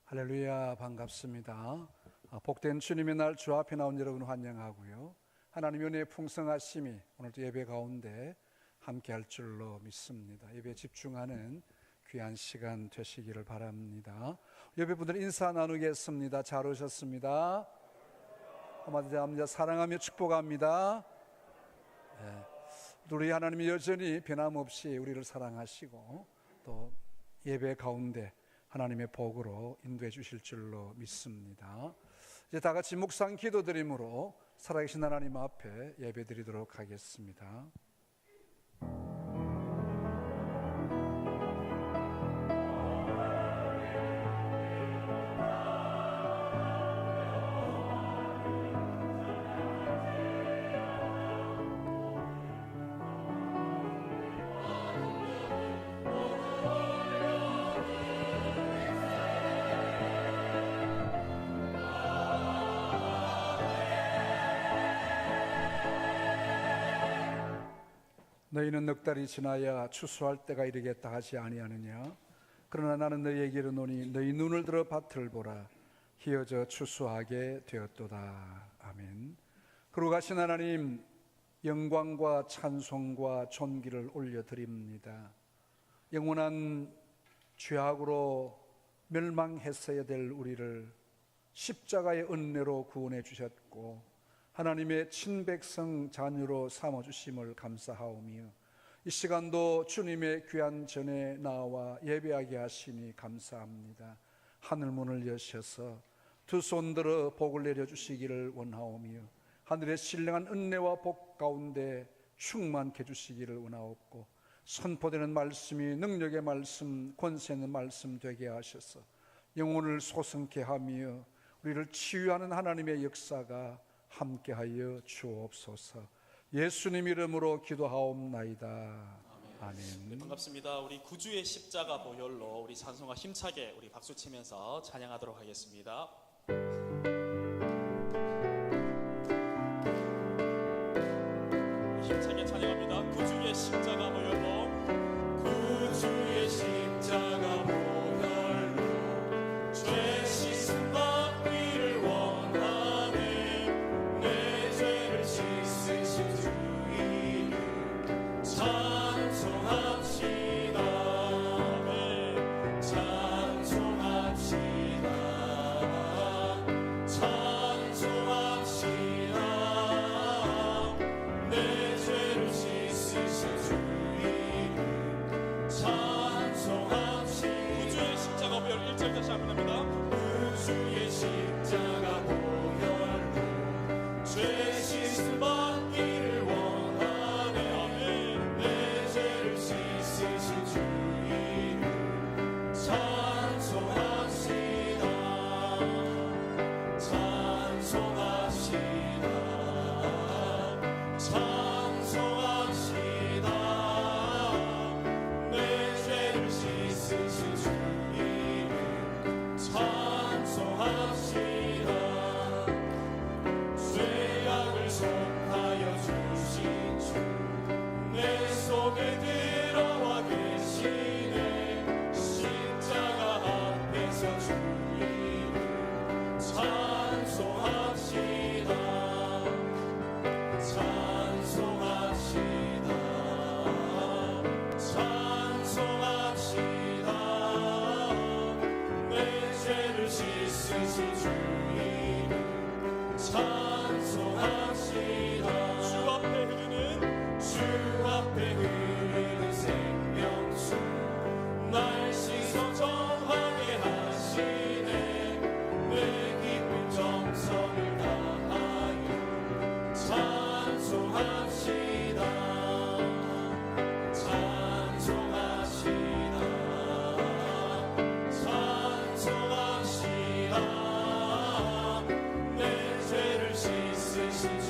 할렐루야, 반갑습니다. 복된 주님의 날 주 앞에 나온 여러분 환영하고요. 하나님의 은혜의 풍성하심이 오늘도 예배 가운데 함께 할 줄로 믿습니다. 예배에 집중하는 귀한 시간 되시기를 바랍니다. 예배분들 인사 나누겠습니다. 잘 오셨습니다. 한마디로 합니다. 사랑하며 축복합니다. 우리 하나님이 여전히 변함없이 우리를 사랑하시고 또 예배 가운데 하나님의 복으로 인도해 주실 줄로 믿습니다. 이제 다 같이 묵상 기도드림으로 살아계신 하나님 앞에 예배 드리도록 하겠습니다. 너희는 넉 달이 지나야 추수할 때가 이르겠다 하지 아니하느냐? 그러나 나는 너희에게 이르노니 너희 눈을 들어 밭을 보라. 희어져 추수하게 되었도다. 아멘. 거룩하신 하나님, 영광과 찬송과 존귀를 올려드립니다. 영원한 죄악으로 멸망했어야 될 우리를 십자가의 은혜로 구원해 주셨고 하나님의 친백성 자녀로 삼아주심을 감사하오며 이 시간도 주님의 귀한 전에 나와 예배하게 하시니 감사합니다. 하늘문을 여셔서 두 손 들어 복을 내려주시기를 원하오며 하늘의 신령한 은혜와 복 가운데 충만케 해주시기를 원하옵고 선포되는 말씀이 능력의 말씀, 권세 있는 말씀 되게 하셔서 영혼을 소성케 하며 우리를 치유하는 하나님의 역사가 함께하여 주옵소서. 예수님 이름으로 기도하옵나이다. 아멘. 네, 반갑습니다. 우리 구주의 십자가 보혈로 우리 찬송과 힘차게 우리 박수 치면서 찬양하도록 하겠습니다. 힘차게 찬양합니다. 구주의 십자가 보혈로, 구주의 십자가 보혈로 죄 씻음 받기를 원하네. 내 죄를 씻으신 주 이름 찬송합시다. 찬송합시다. 찬송합시다. 내 죄를 씻으신 주 이름 찬송합시다. 구주의 십자가 보혈 1절 다시 한번 합니다. 구주의 십자가 보혈로 죄 씻음 받기를 원하네. 내 죄를 씻으신 주 이름 찬송합시다. 찬송합시다. 찬송합시다. 내 죄를 씻으신 주 이름 찬송합시다. 죄악을 속하여 주신 주 내 속에 들어와 계시네. 십자가 앞에서 주 이름 찬송합시다. 찬송합시다. 찬송합시다. 내 죄를 씻으신 주 이름 찬송합시다. 주 앞에 흐르는 생명수 날 씻어 정하게 하시네. 내 깊은 정성을 다하여 찬송합시다. 찬송합시다. 찬송합시다. 내 죄를 씻으신 주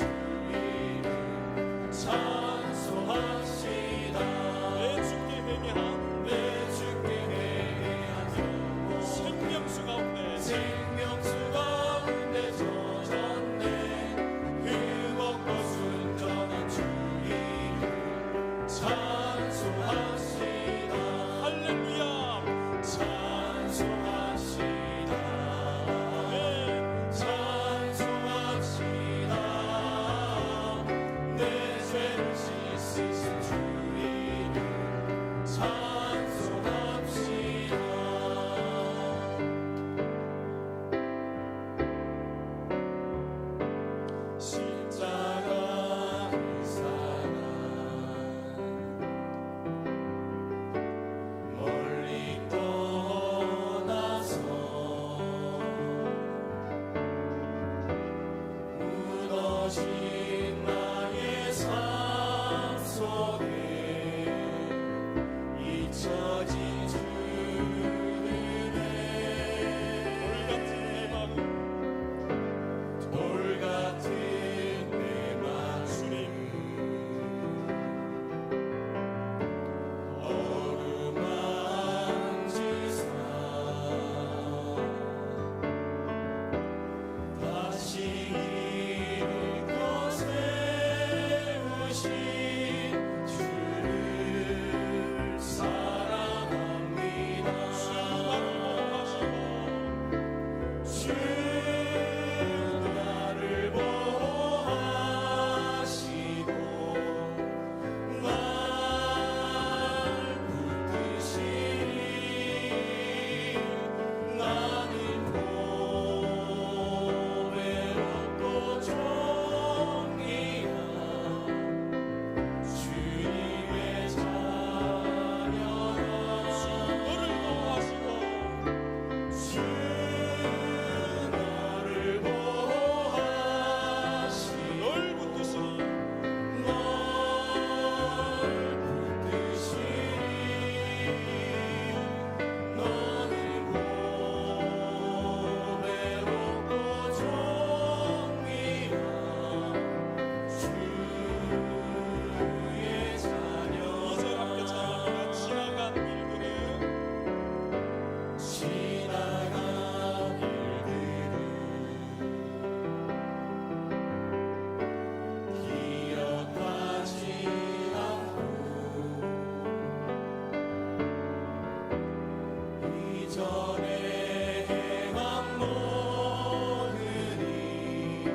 전에 행한 모든 일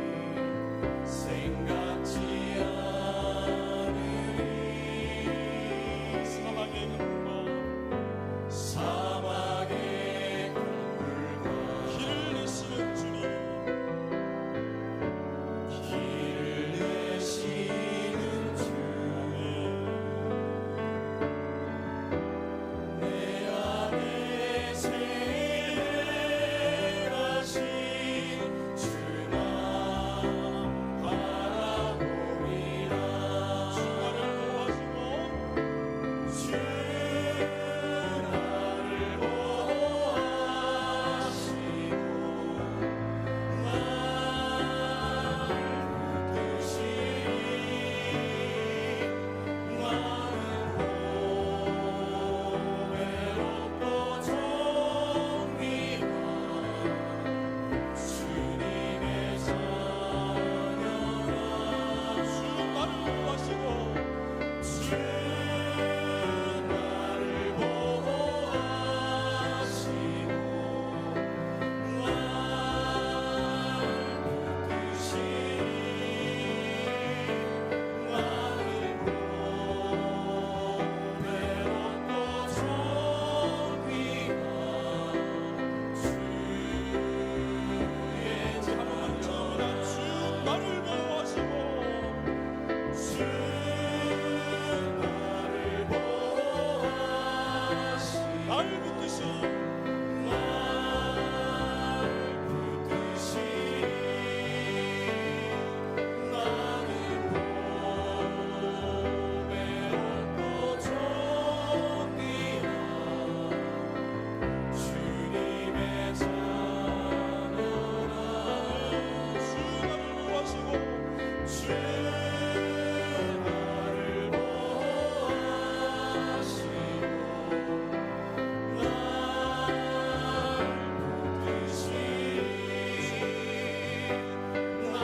생각지 않으리 사막의 강물과 길을 내시는 주님 내 안에 생애하신 주만 바라보리라 주 나를 보호하시고 주 나를 보호하시고 날 붙드시니 나는 외롭고 정리한 주님의 자녀라 주 나를 보호하시고 주 나를 보호하시고 날 붙드시니 나는 외롭고 정리한 주의 자녀라 주 나를 보호하시고 주 나를 보호하시고 날 붙드시니 날 붙드시니 나는 외롭고 정리한 주님의 자녀라 주 나를 보호하시고 주 나를 보호하시고 날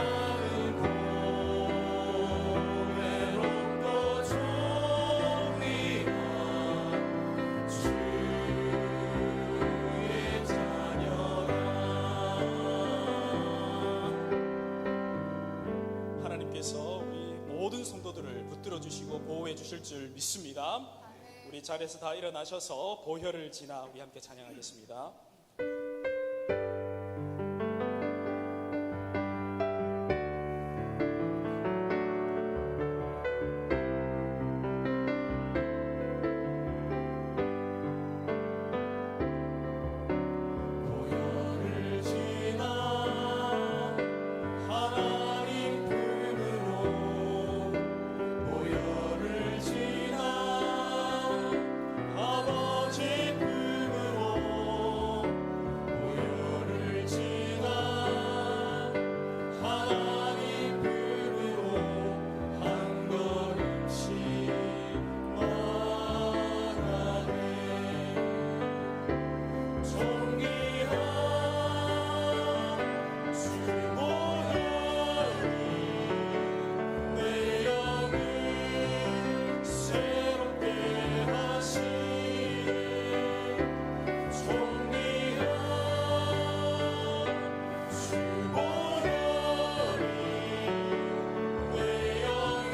모든 성도들을 붙들어 주시고 보호해 주실 줄 믿습니다. 우리 자리에서 다 일어나셔서 보혈을 지나 우리 함께 찬양하겠습니다. 보혈을 지나 하나님 품으로 보혈을 지나 아버지 품으로 보혈을 지나 하나님 품으로 한 걸음씩 나가네 존귀한 주 보혈이 내 영을 새롭게 하시네 존귀한 주 보혈이 내 영을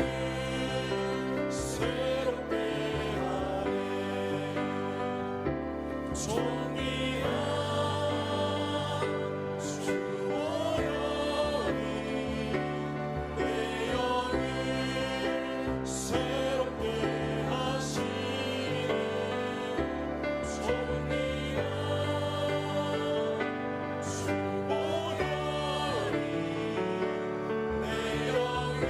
새롭게 하네 존귀한 주 보혈이 내 영을 새롭게 하시네 존귀한 주 보혈이 내 영을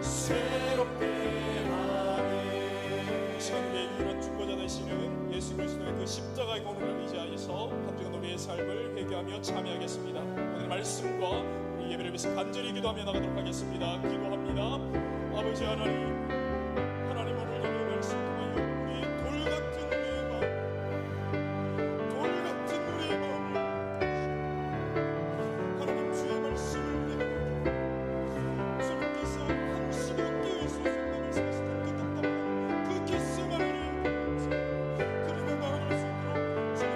새롭게 하네 천국의 유일한 중보자 되시는 예수 그리스도의 그 십자가의 공로를 의지하여서 한 주간 우리의 삶을 회개하며 참여하겠습니다. 오늘 말씀과 우리 예배를 위해서 간절히 기도하며 나가도록 하겠습니다. 기도합니다. 아버지 하나님, 하나님 오늘 예배 말씀 통하여 우리 돌 같은 우리의 마음, 돌 같은 우리의 마음을 하나님 주의 말씀을 우리가 주님께서 한 시간 깨어있어서 내가 사실 그 답답한 그 기세만을 그림의 마음을 속으로 주님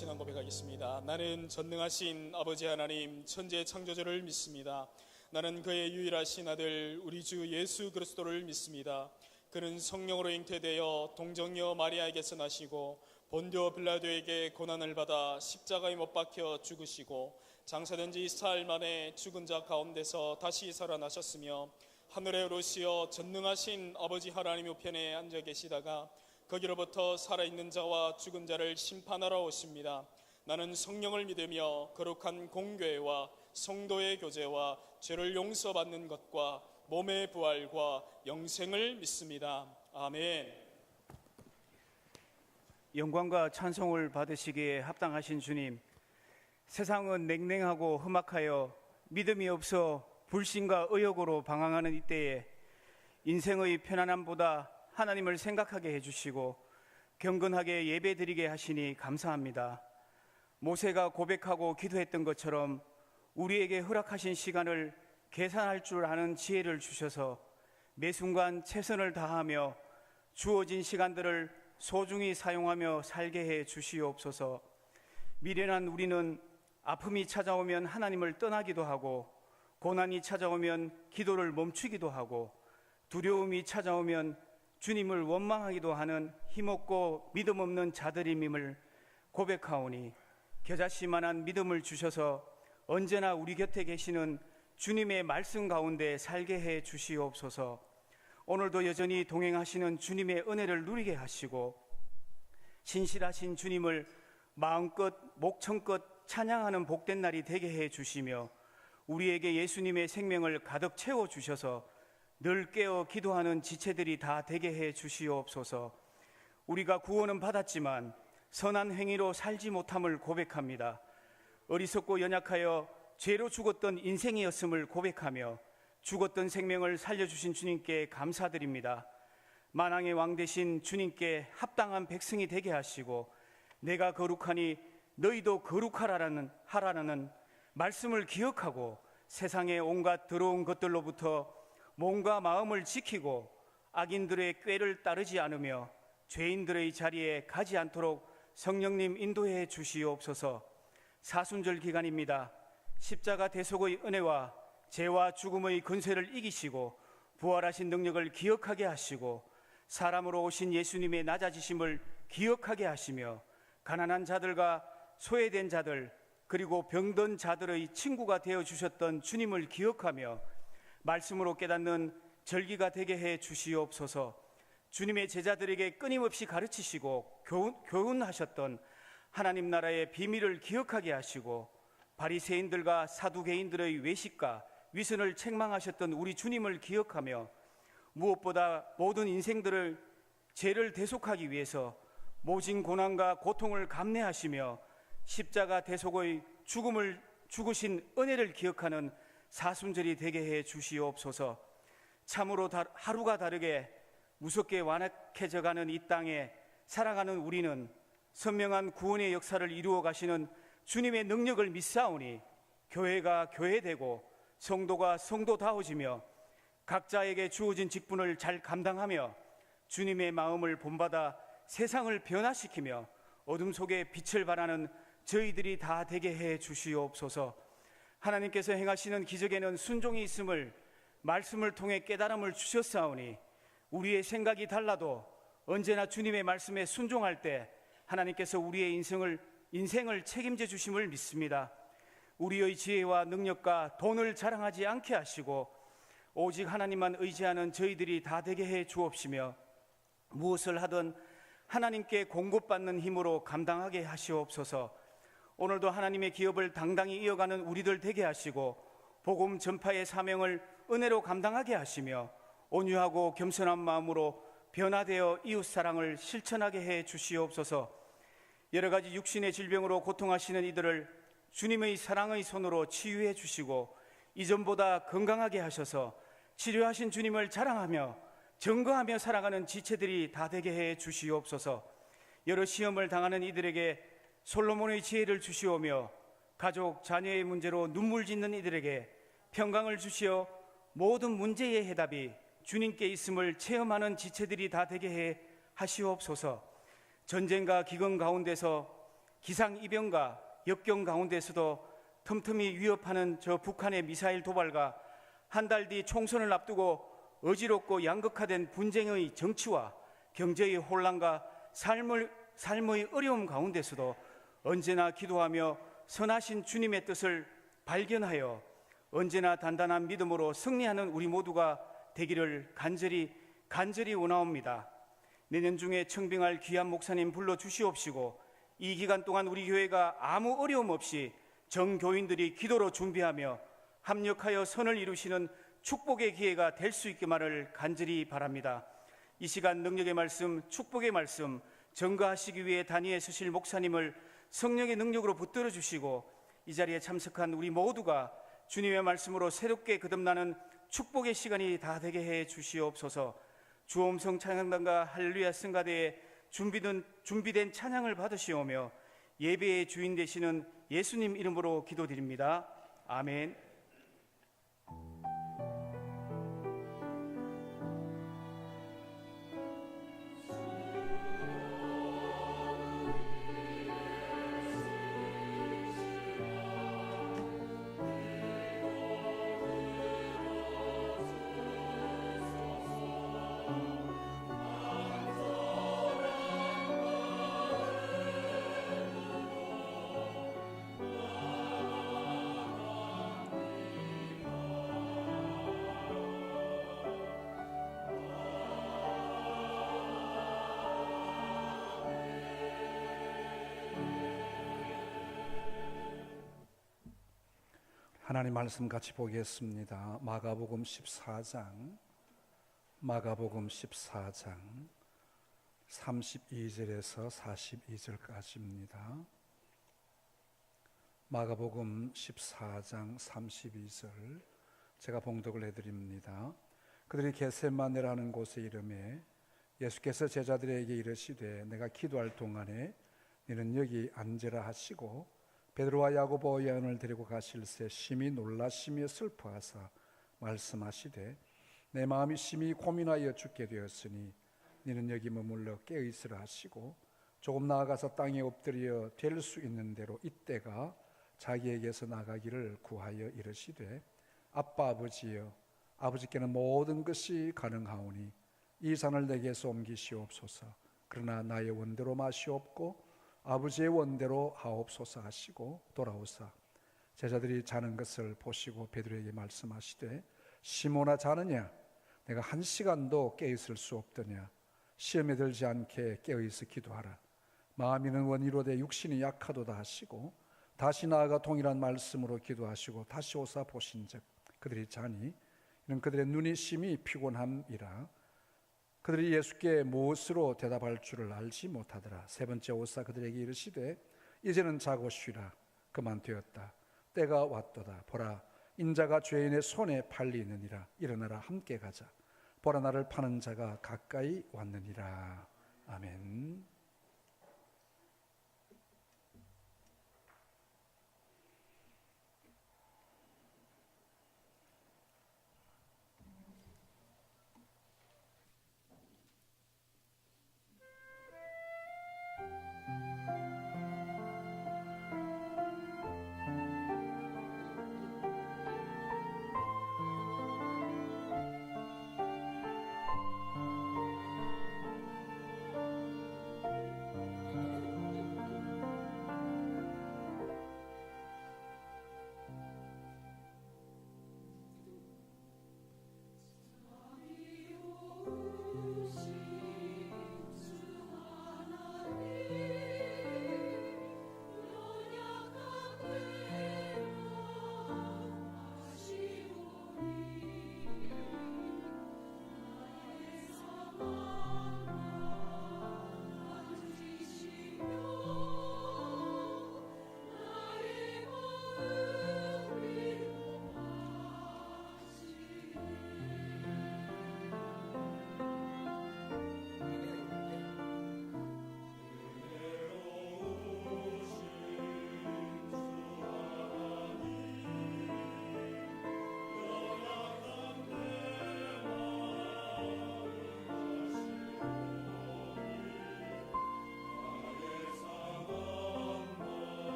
신앙 고백하겠습니다. 나는 전능하신 아버지 하나님 천지의 창조주를 믿습니다. 나는 그의 유일하신 아들 우리 주 예수 그리스도를 믿습니다. 그는 성령으로 잉태되어 동정녀 마리아에게서 나시고 본디오 빌라도에게 고난을 받아 십자가에 못 박혀 죽으시고 장사된 지 4일 만에 죽은 자 가운데서 다시 살아나셨으며 하늘에 오르시어 전능하신 아버지 하나님 우편에 앉아 계시다가 거기로부터 살아있는 자와 죽은 자를 심판하러 오십니다. 나는 성령을 믿으며 거룩한 공교회와 성도의 교제와 죄를 용서받는 것과 몸의 부활과 영생을 믿습니다. 아멘. 영광과 찬송을 받으시기에 합당하신 주님, 세상은 냉랭하고 험악하여 믿음이 없어 불신과 의욕으로 방황하는 이때에 인생의 편안함보다 하나님을 생각하게 해주시고 경건하게 예배드리게 하시니 감사합니다. 모세가 고백하고 기도했던 것처럼 우리에게 허락하신 시간을 계산할 줄 아는 지혜를 주셔서 매 순간 최선을 다하며 주어진 시간들을 소중히 사용하며 살게 해 주시옵소서. 미련한 우리는 아픔이 찾아오면 하나님을 떠나기도 하고 고난이 찾아오면 기도를 멈추기도 하고 두려움이 찾아오면 주님을 원망하기도 하는 힘없고 믿음 없는 자들임을 고백하오니 겨자씨만한 믿음을 주셔서 언제나 우리 곁에 계시는 주님의 말씀 가운데 살게 해 주시옵소서. 오늘도 여전히 동행하시는 주님의 은혜를 누리게 하시고 신실하신 주님을 마음껏 목청껏 찬양하는 복된 날이 되게 해 주시며 우리에게 예수님의 생명을 가득 채워 주셔서 늘 깨어 기도하는 지체들이 다 되게 해 주시옵소서. 우리가 구원은 받았지만 선한 행위로 살지 못함을 고백합니다. 어리석고 연약하여 죄로 죽었던 인생이었음을 고백하며 죽었던 생명을 살려주신 주님께 감사드립니다. 만왕의 왕 되신 주님께 합당한 백성이 되게 하시고 내가 거룩하니 너희도 거룩하라는 말씀을 기억하고 세상의 온갖 더러운 것들로부터 몸과 마음을 지키고 악인들의 꾀를 따르지 않으며 죄인들의 자리에 가지 않도록 성령님 인도해 주시옵소서. 사순절 기간입니다. 십자가 대속의 은혜와 죄와 죽음의 근세를 이기시고 부활하신 능력을 기억하게 하시고 사람으로 오신 예수님의 낮아지심을 기억하게 하시며 가난한 자들과 소외된 자들 그리고 병든 자들의 친구가 되어주셨던 주님을 기억하며 말씀으로 깨닫는 절기가 되게 해 주시옵소서. 주님의 제자들에게 끊임없이 가르치시고 교훈하셨던 하나님 나라의 비밀을 기억하게 하시고 바리새인들과 사두개인들의 외식과 위선을 책망하셨던 우리 주님을 기억하며 무엇보다 모든 인생들을 죄를 대속하기 위해서 모진 고난과 고통을 감내하시며 십자가 대속의 죽음을 죽으신 은혜를 기억하는 사순절이 되게 해 주시옵소서. 참으로 하루가 다르게 무섭게 완악해져가는 이 땅에 살아가는 우리는 선명한 구원의 역사를 이루어 가시는 주님의 능력을 믿사오니 교회가 교회되고 성도가 성도다워지며 각자에게 주어진 직분을 잘 감당하며 주님의 마음을 본받아 세상을 변화시키며 어둠 속에 빛을 발하는 저희들이 다 되게 해 주시옵소서. 하나님께서 행하시는 기적에는 순종이 있음을 말씀을 통해 깨달음을 주셨사오니 우리의 생각이 달라도 언제나 주님의 말씀에 순종할 때 하나님께서 우리의 인생을 책임져 주심을 믿습니다. 우리의 지혜와 능력과 돈을 자랑하지 않게 하시고 오직 하나님만 의지하는 저희들이 다 되게 해 주옵시며 무엇을 하든 하나님께 공급받는 힘으로 감당하게 하시옵소서. 오늘도 하나님의 기업을 당당히 이어가는 우리들 되게 하시고 복음 전파의 사명을 은혜로 감당하게 하시며 온유하고 겸손한 마음으로 변화되어 이웃사랑을 실천하게 해 주시옵소서. 여러 가지 육신의 질병으로 고통하시는 이들을 주님의 사랑의 손으로 치유해 주시고 이전보다 건강하게 하셔서 치료하신 주님을 자랑하며 증거하며 살아가는 지체들이 다 되게 해 주시옵소서. 여러 시험을 당하는 이들에게 솔로몬의 지혜를 주시오며 가족, 자녀의 문제로 눈물 짓는 이들에게 평강을 주시어 모든 문제의 해답이 주님께 있음을 체험하는 지체들이 다 되게 해 하시옵소서. 전쟁과 기근 가운데서 기상이변과 역경 가운데서도 틈틈이 위협하는 저 북한의 미사일 도발과 한 달 뒤 총선을 앞두고 어지럽고 양극화된 분쟁의 정치와 경제의 혼란과 삶의 어려움 가운데서도 언제나 기도하며 선하신 주님의 뜻을 발견하여 언제나 단단한 믿음으로 승리하는 우리 모두가 되기를 간절히 원하옵니다. 내년 중에 청빙할 귀한 목사님 불러 주시옵시고 이 기간 동안 우리 교회가 아무 어려움 없이 정교인들이 기도로 준비하며 합력하여 선을 이루시는 축복의 기회가 될 수 있기만을 간절히 바랍니다. 이 시간 능력의 말씀, 축복의 말씀 전가하시기 위해 단위에 서실 목사님을 성령의 능력으로 붙들어 주시고 이 자리에 참석한 우리 모두가 주님의 말씀으로 새롭게 거듭나는 축복의 시간이 다 되게 해 주시옵소서. 주엄성 찬양단과 할렐루야 승가대에 준비된 찬양을 받으시오며 예배의 주인 되시는 예수님 이름으로 기도드립니다. 아멘. 하나님 말씀 같이 보겠습니다. 마가복음 14장 32절에서 42절까지입니다. 마가복음 14장 32절 제가 봉독을 해드립니다. 그들이 겟세마네라는 곳에 이르매 예수께서 제자들에게 이르시되 내가 기도할 동안에 너는 여기 앉으라 하시고 베드로와 야고보 요한을 데리고 가실새 심히 놀라시며 슬퍼하사 말씀하시되 내 마음이 심히 고민하여 죽게 되었으니 너는 여기 머물러 깨어있으라 하시고 조금 나아가서 땅에 엎드려 될 수 있는 대로 이때가 자기에게서 나가기를 구하여 이르시되 아빠 아버지여 아버지께는 모든 것이 가능하오니 이 산을 내게서 옮기시옵소서. 그러나 나의 원대로 마시옵고 아버지의 원대로 하옵소서 하시고 돌아오사 제자들이 자는 것을 보시고 베드로에게 말씀하시되 시몬아 자느냐 내가 1시간도 깨어있을 수 없더냐 시험에 들지 않게 깨어있어 기도하라. 마음이는 원이로되 육신이 약하도다 하시고 다시 나아가 동일한 말씀으로 기도하시고 다시 오사 보신즉 그들이 자니 이는 그들의 눈이 심히 피곤함이라. 그들이 예수께 무엇으로 대답할 줄을 알지 못하더라. 세 번째 오사 그들에게 이르시되 이제는 자고 쉬라. 그만 되었다. 때가 왔도다. 보라 인자가 죄인의 손에 팔리느니라. 일어나라 함께 가자. 보라 나를 파는 자가 가까이 왔느니라. 아멘.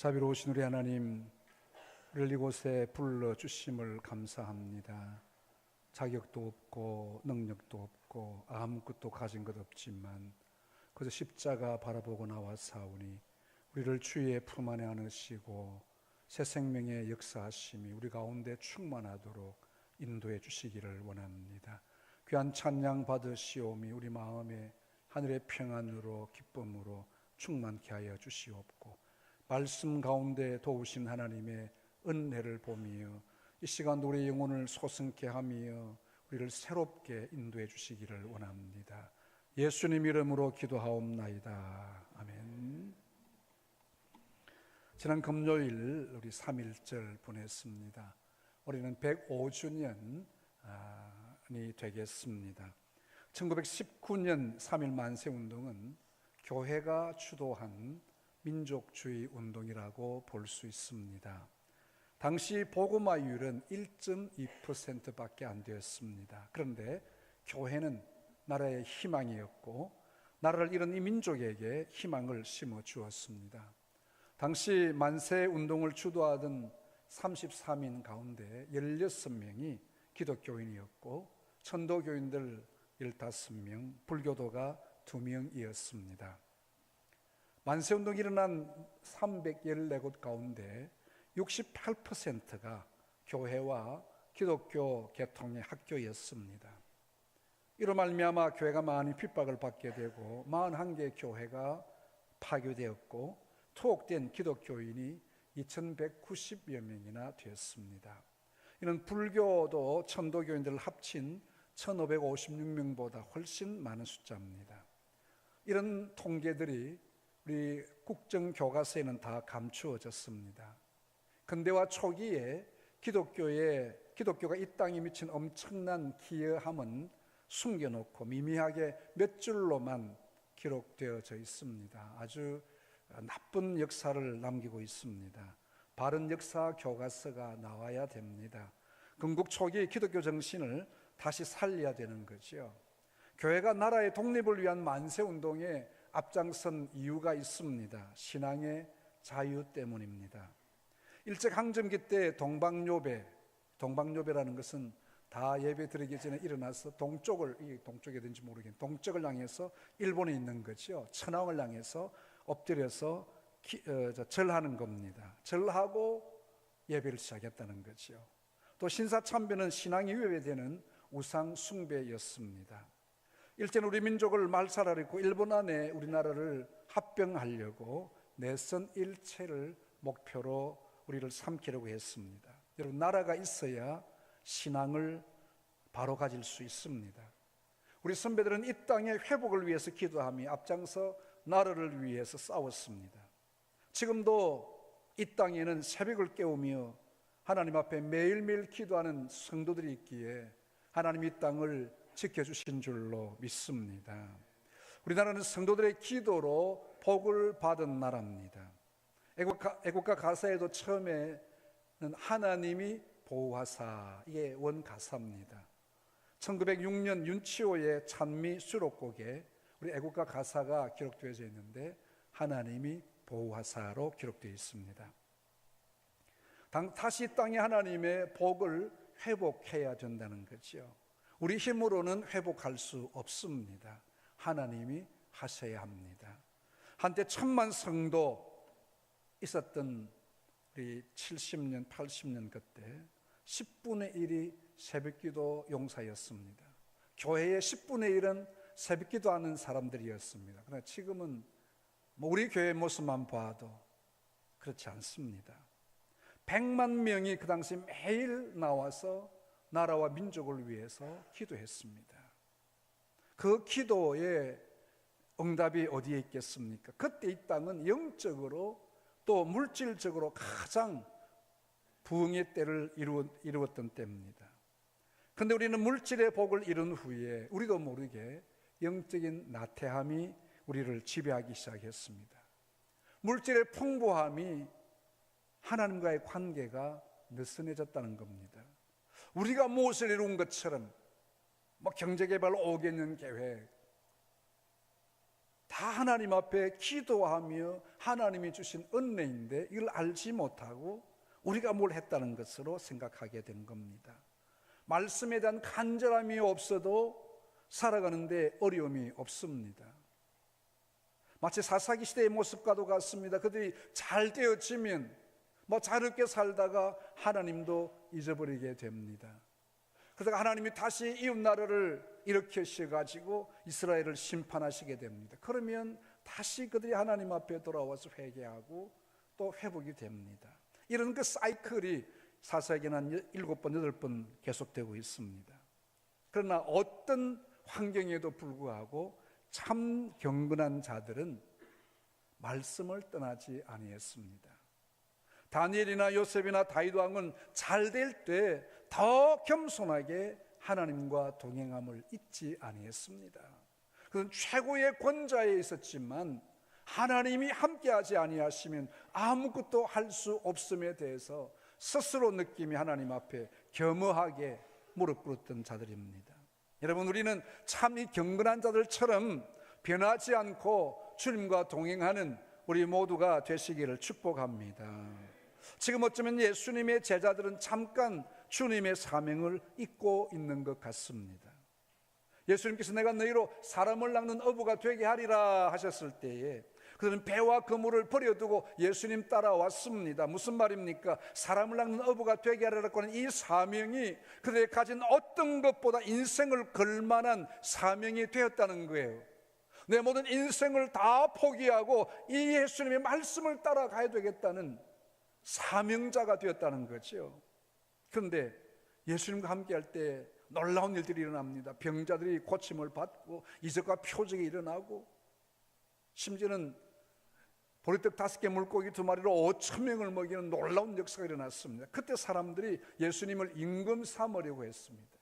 자비로우신 우리 하나님, 우리를 이곳에 불러주심을 감사합니다. 자격도 없고 능력도 없고 아무것도 가진 것 없지만 그저 십자가 바라보고 나와사오니 우리를 주의 품 안에 안으시고 새 생명의 역사하심이 우리 가운데 충만하도록 인도해 주시기를 원합니다. 귀한 찬양 받으시오미 우리 마음에 하늘의 평안으로 기쁨으로 충만케 하여 주시옵고, 말씀 가운데 도우신 하나님의 은혜를 보며 이 시간 우리의 영혼을 소승케 하며 우리를 새롭게 인도해 주시기를 원합니다. 예수님 이름으로 기도하옵나이다. 아멘. 지난 금요일 우리 3.1절 보냈습니다. 우리는 105주년이 되겠습니다. 1919년 3.1 만세운동은 교회가 주도한 민족주의 운동이라고 볼 수 있습니다. 당시 복음화율은 1.2%밖에 안 되었습니다. 그런데 교회는 나라의 희망이었고 나라를 잃은 이 민족에게 희망을 심어 주었습니다. 당시 만세운동을 주도하던 33인 가운데 16명이 기독교인이었고 천도교인들 15명, 불교도가 2명이었습니다. 만세운동이 일어난 314곳 가운데 68%가 교회와 기독교 계통의 학교였습니다. 이로 말미암아 교회가 많이 핍박을 받게 되고 41개의 교회가 파괴되었고 투옥된 기독교인이 2190여 명이나 되었습니다. 이는 불교도 천도교인들을 합친 1556명보다 훨씬 많은 숫자입니다. 이런 통계들이 우리 국정교과서에는 다 감추어졌습니다. 근대화 초기에 기독교가 이 땅에 미친 엄청난 기여함은 숨겨놓고 미미하게 몇 줄로만 기록되어져 있습니다. 아주 나쁜 역사를 남기고 있습니다. 바른 역사 교과서가 나와야 됩니다. 건국 초기 기독교 정신을 다시 살려야 되는 거죠. 교회가 나라의 독립을 위한 만세운동에 앞장선 이유가 있습니다. 신앙의 자유 때문입니다. 일제강점기 때 동방요배라는 것은 다 예배 드리기 전에 일어나서 동쪽이든지 모르겠는데 동쪽을 향해서 일본에 있는 거죠. 천황을 향해서 엎드려서 절하는 겁니다. 절하고 예배를 시작했다는 거죠. 또 신사참배는 신앙이 위배되는 우상 숭배였습니다. 일제는 우리 민족을 말살하려고 일본 안에 우리나라를 합병하려고 내선 일체를 목표로 우리를 삼키려고 했습니다. 여러분, 나라가 있어야 신앙을 바로 가질 수 있습니다. 우리 선배들은 이 땅의 회복을 위해서 기도하며 앞장서 나라를 위해서 싸웠습니다. 지금도 이 땅에는 새벽을 깨우며 하나님 앞에 매일매일 기도하는 성도들이 있기에 하나님이 이 땅을 지켜주신 줄로 믿습니다. 우리나라는 성도들의 기도로 복을 받은 나라입니다. 애국가 가사에도 처음에는 하나님이 보호하사, 이게 원가사입니다. 1906년 윤치호의 찬미 수록곡에 우리 애국가 가사가 기록되어져 있는데 하나님이 보호하사로 기록되어 있습니다. 다시 땅에 하나님의 복을 회복해야 된다는 거죠. 우리 힘으로는 회복할 수 없습니다. 하나님이 하셔야 합니다. 한때 1000만 성도 있었던 우리 70년, 80년 그때 10분의 1이 새벽기도 용사였습니다. 교회의 10분의 1은 새벽기도 하는 사람들이었습니다. 그러나 지금은 우리 교회 모습만 봐도 그렇지 않습니다. 100만 명이 그 당시 매일 나와서 나라와 민족을 위해서 기도했습니다. 그 기도의 응답이 어디에 있겠습니까? 그때 이 땅은 영적으로 또 물질적으로 가장 부흥의 때를 이루었던 때입니다. 그런데 우리는 물질의 복을 이룬 후에 우리도 모르게 영적인 나태함이 우리를 지배하기 시작했습니다. 물질의 풍부함이 하나님과의 관계가 느슨해졌다는 겁니다. 우리가 무엇을 이룬 것처럼 경제개발 5개년 계획 다 하나님 앞에 기도하며 하나님이 주신 은혜인데 이걸 알지 못하고 우리가 뭘 했다는 것으로 생각하게 된 겁니다. 말씀에 대한 간절함이 없어도 살아가는데 어려움이 없습니다. 마치 사사기 시대의 모습과도 같습니다. 그들이 잘 되어지면 자르게 살다가 하나님도 잊어버리게 됩니다. 그러다가 하나님이 다시 이웃나라를 일으키셔가지고 이스라엘을 심판하시게 됩니다. 그러면 다시 그들이 하나님 앞에 돌아와서 회개하고 또 회복이 됩니다. 이런 그 사이클이 사사기는 한 7번, 8번 계속되고 있습니다. 그러나 어떤 환경에도 불구하고 참 경건한 자들은 말씀을 떠나지 아니했습니다. 다니엘이나 요셉이나 다윗 왕은 잘 될 때 더 겸손하게 하나님과 동행함을 잊지 아니했습니다. 그는 최고의 권좌에 있었지만 하나님이 함께하지 아니하시면 아무것도 할 수 없음에 대해서 스스로 느낌이 하나님 앞에 겸허하게 무릎 꿇었던 자들입니다. 여러분, 우리는 참 이 경건한 자들처럼 변하지 않고 주님과 동행하는 우리 모두가 되시기를 축복합니다. 지금 어쩌면 예수님의 제자들은 잠깐 주님의 사명을 잊고 있는 것 같습니다. 예수님께서 내가 너희로 사람을 낚는 어부가 되게 하리라 하셨을 때에 그들은 배와 그물을 버려두고 예수님 따라왔습니다. 무슨 말입니까? 사람을 낚는 어부가 되게 하리라고 하는 이 사명이 그들이 가진 어떤 것보다 인생을 걸만한 사명이 되었다는 거예요. 내 모든 인생을 다 포기하고 이 예수님의 말씀을 따라가야 되겠다는 사명자가 되었다는 거죠. 그런데 예수님과 함께할 때 놀라운 일들이 일어납니다. 병자들이 고침을 받고 이적과 표적이 일어나고 심지어는 보리떡 5개 물고기 2마리로 5,000명을 먹이는 놀라운 역사가 일어났습니다. 그때 사람들이 예수님을 임금 삼으려고 했습니다.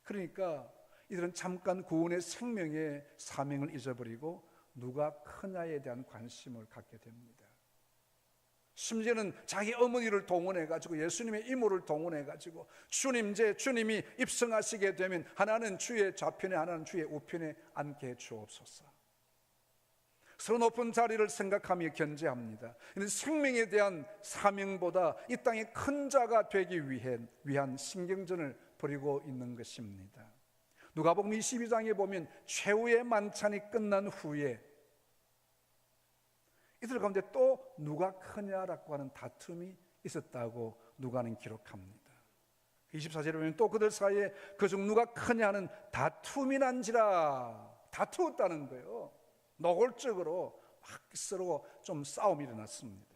그러니까 이들은 잠깐 구원의 생명의 사명을 잊어버리고 누가 크냐에 대한 관심을 갖게 됩니다. 심지어는 자기 어머니를 동원해가지고 예수님의 이모를 동원해가지고 주님이 입성하시게 되면 하나는 주의 좌편에 하나는 주의 우편에 앉게 해 주옵소서. 서로 높은 자리를 생각하며 견제합니다. 이는 생명에 대한 사명보다 이 땅의 큰 자가 되기 위한 신경전을 벌이고 있는 것입니다. 누가복음 22장에 보면 최후의 만찬이 끝난 후에 이들 가운데 또 누가 크냐라고 하는 다툼이 있었다고 누가는 기록합니다. 24절에 보면 또 그들 사이에 그중 누가 크냐는 다툼이 난지라, 다투었다는 거예요. 노골적으로 막 서로 좀 싸움이 일어났습니다.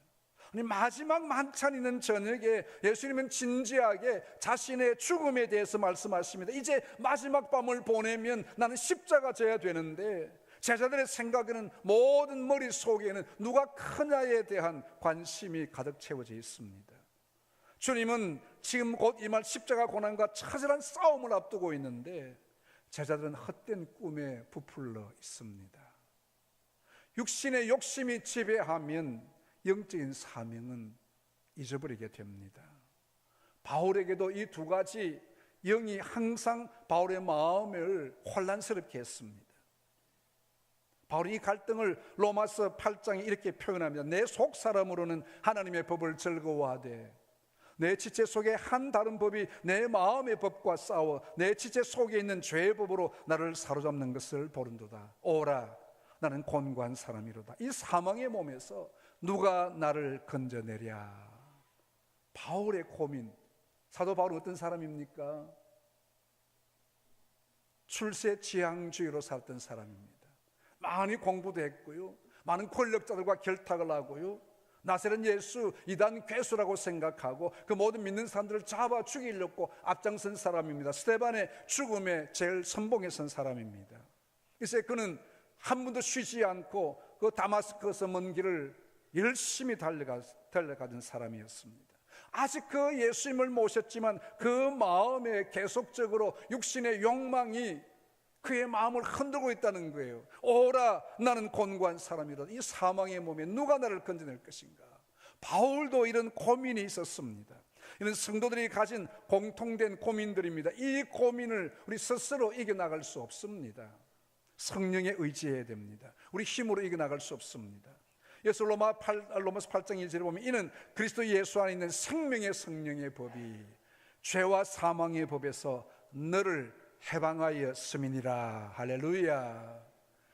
아니, 마지막 만찬 있는 저녁에 예수님은 진지하게 자신의 죽음에 대해서 말씀하십니다. 이제 마지막 밤을 보내면 나는 십자가 져야 되는데 제자들의 생각에는 모든 머릿속에는 누가 크냐에 대한 관심이 가득 채워져 있습니다. 주님은 지금 곧 임할 십자가 고난과 처절한 싸움을 앞두고 있는데 제자들은 헛된 꿈에 부풀러 있습니다. 육신의 욕심이 지배하면 영적인 사명은 잊어버리게 됩니다. 바울에게도 이 두 가지 영이 항상 바울의 마음을 혼란스럽게 했습니다. 바울이 이 갈등을 로마서 8장에 이렇게 표현합니다. 내 속사람으로는 하나님의 법을 즐거워하되 내 지체 속에 한 다른 법이 내 마음의 법과 싸워 내 지체 속에 있는 죄의 법으로 나를 사로잡는 것을 보른도다. 오라, 나는 곤고한 사람이로다. 이 사망의 몸에서 누가 나를 건져내랴. 바울의 고민. 사도 바울은 어떤 사람입니까? 출세지향주의로 살았던 사람입니다. 많이 공부도 했고요, 많은 권력자들과 결탁을 하고요, 나세렛 예수 이단 괴수라고 생각하고 그 모든 믿는 사람들을 잡아 죽이려고 앞장선 사람입니다. 스데반의 죽음에 제일 선봉에 선 사람입니다. 그래서 그는 한 번도 쉬지 않고 그 다마스커스 먼 길을 열심히 달려가던 사람이었습니다. 아직 그 예수님을 모셨지만 그 마음에 계속적으로 육신의 욕망이 그의 마음을 흔들고 있다는 거예요. 오라, 나는 곤고한 사람이다. 이 사망의 몸에 누가 나를 건져낼 것인가. 바울도 이런 고민이 있었습니다. 이는 성도들이 가진 공통된 고민들입니다. 이 고민을 우리 스스로 이겨나갈 수 없습니다. 성령에 의지해야 됩니다. 우리 힘으로 이겨나갈 수 없습니다. 예수 로마서 8장 1절에 보면 이는 그리스도 예수 안에 있는 생명의 성령의 법이 죄와 사망의 법에서 너를 해방하였음이니라. 할렐루야.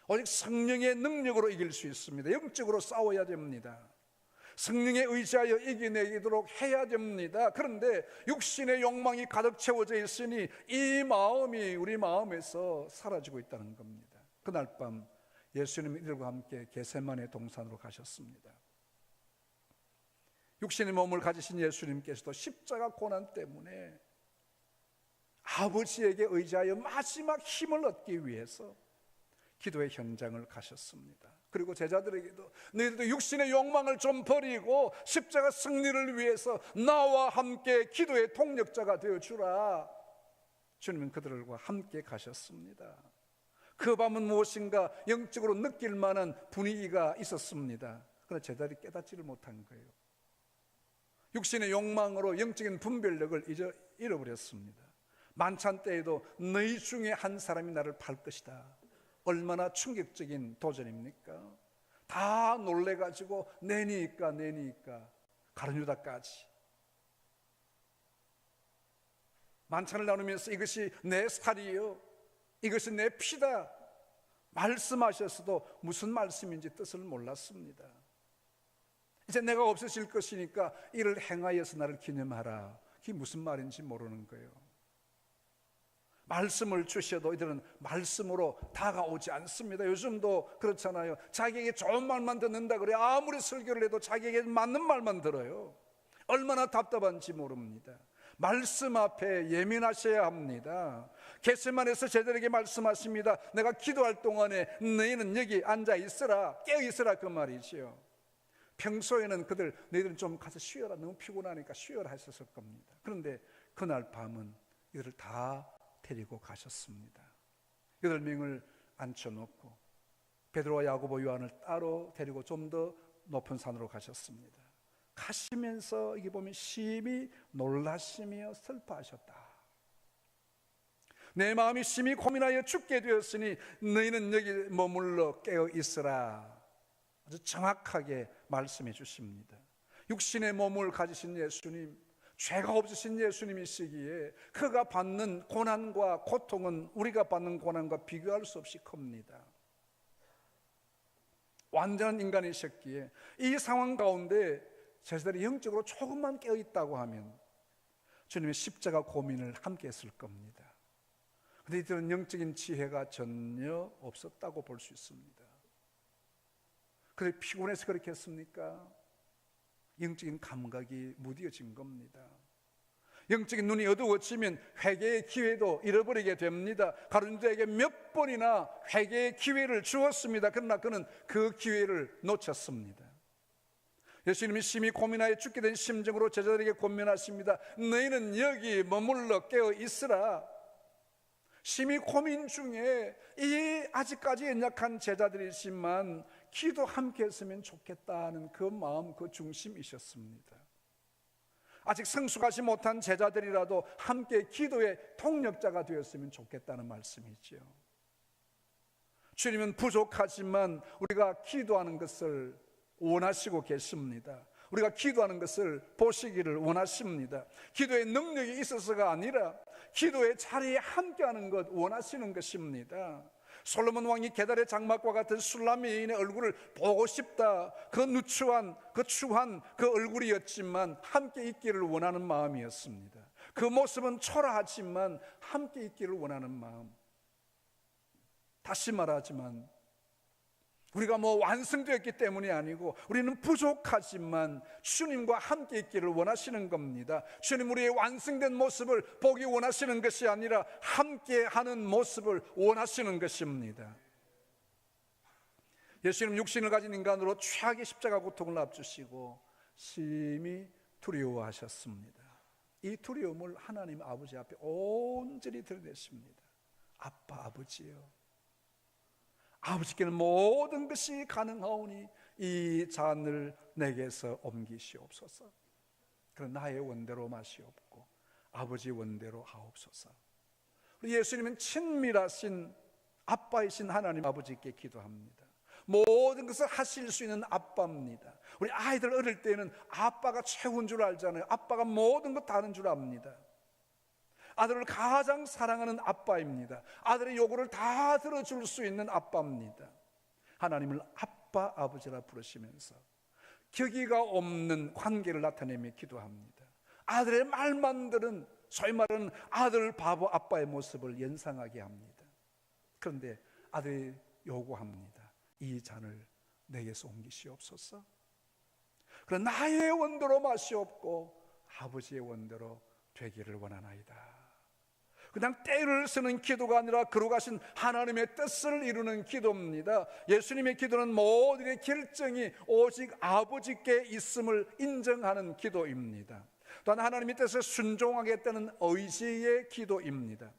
오직 성령의 능력으로 이길 수 있습니다. 영적으로 싸워야 됩니다. 성령에 의지하여 이겨내도록 해야 됩니다. 그런데 육신의 욕망이 가득 채워져 있으니 이 마음이 우리 마음에서 사라지고 있다는 겁니다. 그날 밤 예수님은 이들과 함께 겟세마네 동산으로 가셨습니다. 육신의 몸을 가지신 예수님께서도 십자가 고난 때문에 아버지에게 의지하여 마지막 힘을 얻기 위해서 기도의 현장을 가셨습니다. 그리고 제자들에게도 너희들도 육신의 욕망을 좀 버리고 십자가 승리를 위해서 나와 함께 기도의 동력자가 되어주라. 주님은 그들과 함께 가셨습니다. 그 밤은 무엇인가 영적으로 느낄 만한 분위기가 있었습니다. 그러나 제자들이 깨닫지를 못한 거예요. 육신의 욕망으로 영적인 분별력을 잃어버렸습니다. 만찬 때에도 너희 중에 한 사람이 나를 팔 것이다. 얼마나 충격적인 도전입니까? 다 놀래가지고 내니까 가룟 유다까지 만찬을 나누면서 이것이 내 살이요, 이것이 내 피다 말씀하셨어도 무슨 말씀인지 뜻을 몰랐습니다. 이제 내가 없어질 것이니까 이를 행하여서 나를 기념하라. 그게 무슨 말인지 모르는 거예요. 말씀을 주셔도 이들은 말씀으로 다가오지 않습니다. 요즘도 그렇잖아요. 자기에게 좋은 말만 듣는다 그래 아무리 설교를 해도 자기에게 맞는 말만 들어요. 얼마나 답답한지 모릅니다. 말씀 앞에 예민하셔야 합니다. 겟세마네에서 제자들에게 말씀하십니다. 내가 기도할 동안에 너희는 여기 앉아 있으라, 깨어 있으라, 그 말이지요. 평소에는 너희들은 좀 가서 쉬어라, 너무 피곤하니까 쉬어라 했었을 겁니다. 그런데 그날 밤은 이들을 다 데리고 가셨습니다. 8명을 앉혀놓고 베드로와 야고보 요한을 따로 데리고 좀 더 높은 산으로 가셨습니다. 가시면서 이게 보면 심히 놀라시며 슬퍼하셨다. 내 마음이 심히 고민하여 죽게 되었으니 너희는 여기 머물러 깨어 있으라. 아주 정확하게 말씀해 주십니다. 육신의 몸을 가지신 예수님, 죄가 없으신 예수님이시기에 그가 받는 고난과 고통은 우리가 받는 고난과 비교할 수 없이 큽니다. 완전한 인간이셨기에 이 상황 가운데 제자들이 영적으로 조금만 깨어있다고 하면 주님의 십자가 고민을 함께 했을 겁니다. 그런데 이들은 영적인 지혜가 전혀 없었다고 볼 수 있습니다. 그래 피곤해서 그렇게 했습니까? 영적인 감각이 무뎌진 겁니다. 영적인 눈이 어두워지면 회개의 기회도 잃어버리게 됩니다. 가룟 유다에게 몇 번이나 회개의 기회를 주었습니다. 그러나 그는 그 기회를 놓쳤습니다. 예수님이 심히 고민하여 죽게 된 심정으로 제자들에게 권면하십니다. 너희는 여기 머물러 깨어 있으라. 심히 고민 중에 이 아직까지 연약한 제자들이지만 기도 함께 했으면 좋겠다는 그 마음, 그 중심이셨습니다. 아직 성숙하지 못한 제자들이라도 함께 기도의 동력자가 되었으면 좋겠다는 말씀이지요. 주님은 부족하지만 우리가 기도하는 것을 원하시고 계십니다. 우리가 기도하는 것을 보시기를 원하십니다. 기도의 능력이 있어서가 아니라 기도의 자리에 함께하는 것 원하시는 것입니다. 솔로몬 왕이 게달의 장막과 같은 술람 여인의 얼굴을 보고 싶다, 그 누추한, 그 추한 그 얼굴이었지만 함께 있기를 원하는 마음이었습니다. 그 모습은 초라하지만 함께 있기를 원하는 마음. 다시 말하지만 우리가 완성되었기 때문이 아니고 우리는 부족하지만 주님과 함께 있기를 원하시는 겁니다. 주님 우리의 완성된 모습을 보기 원하시는 것이 아니라 함께 하는 모습을 원하시는 것입니다. 예수님 육신을 가진 인간으로 최악의 십자가 고통을 앞두시고 심히 두려워하셨습니다. 이 두려움을 하나님 아버지 앞에 온전히 드러내십니다. 아빠, 아버지요, 아버지께는 모든 것이 가능하오니 이 잔을 내게서 옮기시옵소서. 그러나 나의 원대로 마시옵고 아버지 원대로 하옵소서. 예수님은 친밀하신 아빠이신 하나님 아버지께 기도합니다. 모든 것을 하실 수 있는 아빠입니다. 우리 아이들 어릴 때는 아빠가 최고인 줄 알잖아요. 아빠가 모든 것 다 하는 줄 압니다. 아들을 가장 사랑하는 아빠입니다. 아들의 요구를 다 들어줄 수 있는 아빠입니다. 하나님을 아빠, 아버지라 부르시면서 격의가 없는 관계를 나타내며 기도합니다. 아들의 말만 들은, 소위 말하는 아들 바보 아빠의 모습을 연상하게 합니다. 그런데 아들이 요구합니다. 이 잔을 내게서 옮기시옵소서. 그러나 나의 원대로 마시옵고 아버지의 원대로 되기를 원하나이다. 그냥 때를 쓰는 기도가 아니라 거룩하신 하나님의 뜻을 이루는 기도입니다. 예수님의 기도는 모든 일의 결정이 오직 아버지께 있음을 인정하는 기도입니다. 또한 하나님의 뜻에 순종하겠다는 의지의 기도입니다.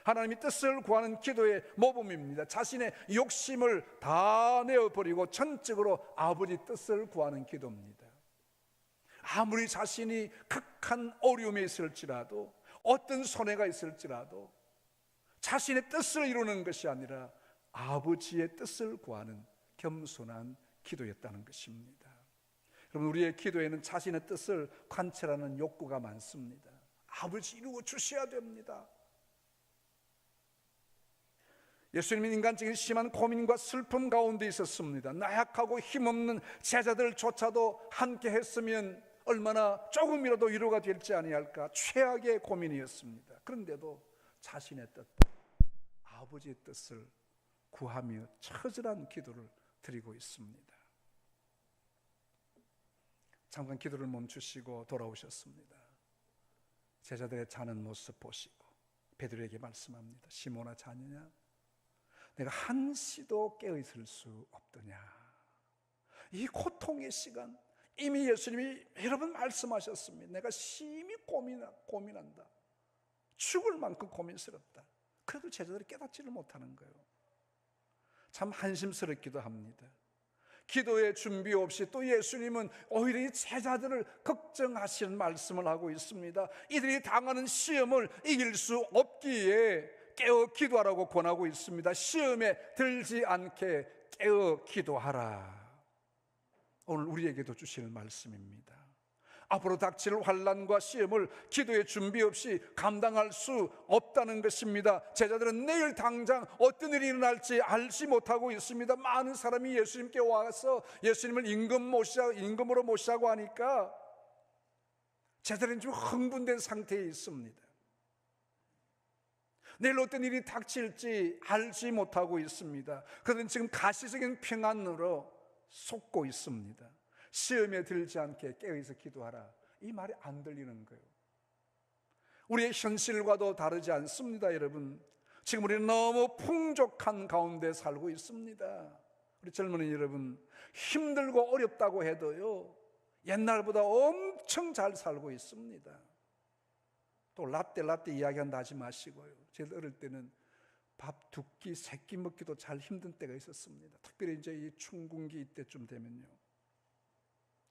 하나님의 뜻을 구하는 기도의 모범입니다. 자신의 욕심을 다 내어버리고 전적으로 아버지 뜻을 구하는 기도입니다. 아무리 자신이 극한 어려움에 있을지라도, 어떤 손해가 있을지라도 자신의 뜻을 이루는 것이 아니라 아버지의 뜻을 구하는 겸손한 기도였다는 것입니다. 여러분, 우리의 기도에는 자신의 뜻을 관철하는 욕구가 많습니다. 아버지 이루어 주셔야 됩니다. 예수님은 인간적인 심한 고민과 슬픔 가운데 있었습니다. 나약하고 힘없는 제자들조차도 함께 했으면 얼마나 조금이라도 위로가 될지 아니할까, 최악의 고민이었습니다. 그런데도 자신의 뜻, 아버지의 뜻을 구하며 처절한 기도를 드리고 있습니다. 잠깐 기도를 멈추시고 돌아오셨습니다. 제자들의 자는 모습 보시고 베드로에게 말씀합니다. 시몬아, 자느냐? 내가 한시도 깨어있을 수 없더냐? 이 고통의 시간, 이미 예수님이 여러 번 말씀하셨습니다. 내가 심히 고민한다. 죽을 만큼 고민스럽다. 그래도 제자들이 깨닫지를 못하는 거예요. 참 한심스럽기도 합니다. 기도의 준비 없이 또 예수님은 오히려 이 제자들을 걱정하시는 말씀을 하고 있습니다. 이들이 당하는 시험을 이길 수 없기에 깨어 기도하라고 권하고 있습니다. 시험에 들지 않게 깨어 기도하라. 오늘 우리에게도 주시는 말씀입니다. 앞으로 닥칠 환난과 시험을 기도의 준비 없이 감당할 수 없다는 것입니다. 제자들은 내일 당장 어떤 일이 일어날지 알지 못하고 있습니다. 많은 사람이 예수님께 와서 예수님을 임금으로 모시자고 하니까 제자들은 좀 흥분된 상태에 있습니다. 내일 어떤 일이 닥칠지 알지 못하고 있습니다. 그들은 지금 가시적인 평안으로 속고 있습니다. 시험에 들지 않게 깨어있어 기도하라, 이 말이 안 들리는 거예요. 우리의 현실과도 다르지 않습니다. 여러분, 지금 우리는 너무 풍족한 가운데 살고 있습니다. 우리 젊은이 여러분, 힘들고 어렵다고 해도요, 옛날보다 엄청 잘 살고 있습니다. 또 라떼 이야기한다 하지 마시고요. 제가 어릴 때는 밥 두 끼, 세 끼 먹기도 잘 힘든 때가 있었습니다. 특별히 이제 이 춘궁기 이때쯤 되면요.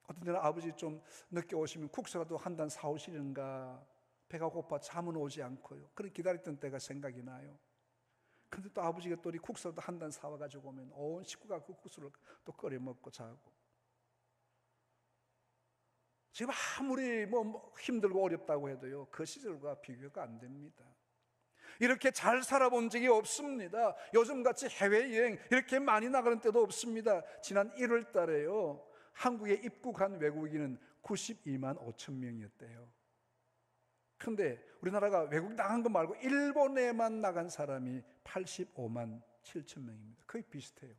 어떤 때는 아버지 좀 늦게 오시면 국수라도 한 단 사오시는가, 배가 고파 잠은 오지 않고요. 그런 기다렸던 때가 생각이 나요. 근데 또 아버지가 또 이 국수라도 한 단 사와가지고 오면 온 식구가 그 국수를 또 끓여 먹고 자고. 지금 아무리 힘들고 어렵다고 해도요, 그 시절과 비교가 안 됩니다. 이렇게 잘 살아본 적이 없습니다. 요즘같이 해외여행 이렇게 많이 나가는 때도 없습니다. 지난 1월 달에요, 한국에 입국한 외국인은 92만 5천 명이었대요. 근데 우리나라가 외국 나간 거 말고 일본에만 나간 사람이 85만 7천 명입니다. 거의 비슷해요.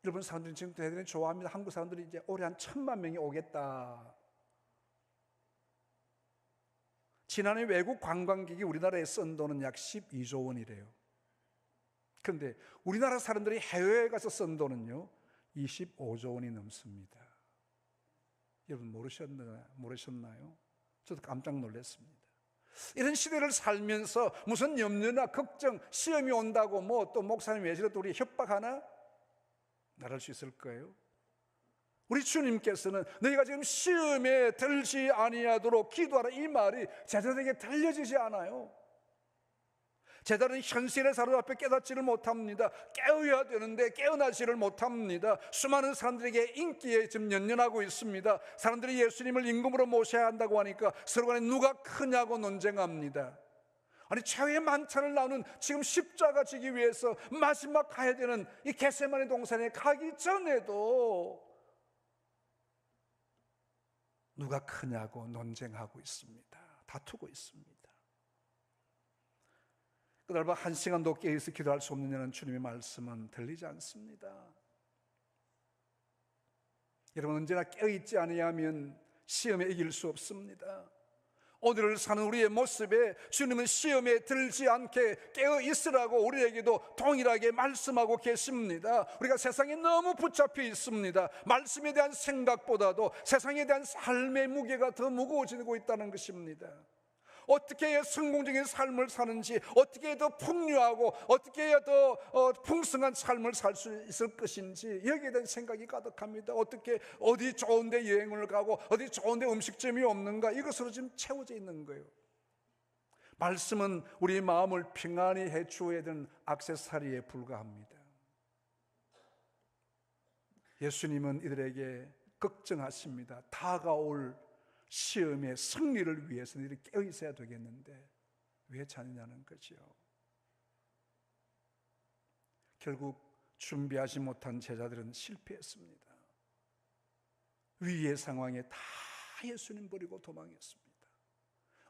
일본 사람들이 지금 대단히 좋아합니다. 한국 사람들이 이제 올해 한 1,000만 명이 오겠다. 지난해 외국 관광객이 우리나라에 쓴 돈은 약 12조 원이래요. 그런데 우리나라 사람들이 해외에 가서 쓴 돈은요, 25조 원이 넘습니다. 여러분 모르셨나요? 저도 깜짝 놀랐습니다. 이런 시대를 살면서 무슨 염려나 걱정, 시험이 온다고 또 목사님 왜 저래 또 우리 협박하나? 나를 수 있을 거예요. 우리 주님께서는 너희가 지금 시험에 들지 아니하도록 기도하라, 이 말이 제자들에게 들려지지 않아요. 제자들은 현실에 사로잡혀 깨닫지를 못합니다. 깨어야 되는데 깨어나지를 못합니다. 수많은 사람들에게 인기에 지금 연연하고 있습니다. 사람들이 예수님을 임금으로 모셔야 한다고 하니까 서로 간에 누가 크냐고 논쟁합니다. 아니, 최후의 만찬을 나누는 지금 십자가 지기 위해서 마지막 가야 되는 이 겟세마네 동산에 가기 전에도 누가 크냐고 논쟁하고 있습니다. 다투고 있습니다. 그날밤 1시간도 깨어서 기도할 수 없느냐는 주님의 말씀은 들리지 않습니다. 여러분, 언제나 깨어있지 아니하면 시험에 이길 수 없습니다. 오늘을 사는 우리의 모습에 주님은 시험에 들지 않게 깨어 있으라고 우리에게도 동일하게 말씀하고 계십니다. 우리가 세상에 너무 붙잡혀 있습니다. 말씀에 대한 생각보다도 세상에 대한 삶의 무게가 더 무거워지고 있다는 것입니다. 어떻게 해야 성공적인 삶을 사는지, 어떻게 해야 더 풍요하고 어떻게 해야 더 풍성한 삶을 살 수 있을 것인지 여기에 대한 생각이 가득합니다. 어떻게 어디 좋은 데 여행을 가고 어디 좋은 데 음식점이 없는가, 이것으로 지금 채워져 있는 거예요. 말씀은 우리 마음을 평안히 해주어야 되는 액세서리에 불과합니다. 예수님은 이들에게 걱정하십니다. 다가올 시험의 승리를 위해서 이들이 깨어 있어야 되겠는데 왜 자느냐는 거죠. 결국 준비하지 못한 제자들은 실패했습니다. 위기의 상황에 다 예수님 버리고 도망했습니다.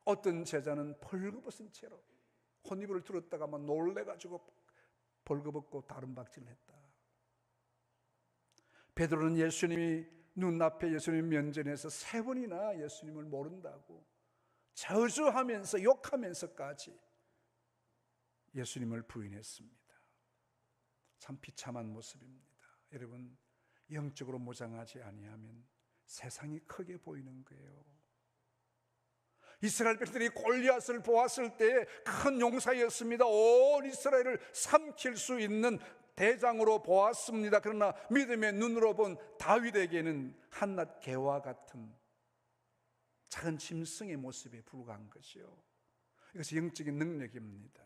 어떤 제자는 벌거벗은 채로 혼입을 들었다가만 놀래가지고 벌거벗고 다른 박질을 했다. 베드로는 예수님이 눈앞에 예수님 면전에서 3번이나 예수님을 모른다고 저주하면서 욕하면서까지 예수님을 부인했습니다. 참 비참한 모습입니다. 여러분, 영적으로 무장하지 아니하면 세상이 크게 보이는 거예요. 이스라엘 백성들이 골리앗을 보았을 때 큰 용사였습니다. 온 이스라엘을 삼킬 수 있는 대장으로 보았습니다. 그러나 믿음의 눈으로 본 다윗에게는 한낱 개와 같은 작은 짐승의 모습에 불과한 것이요, 이것이 영적인 능력입니다.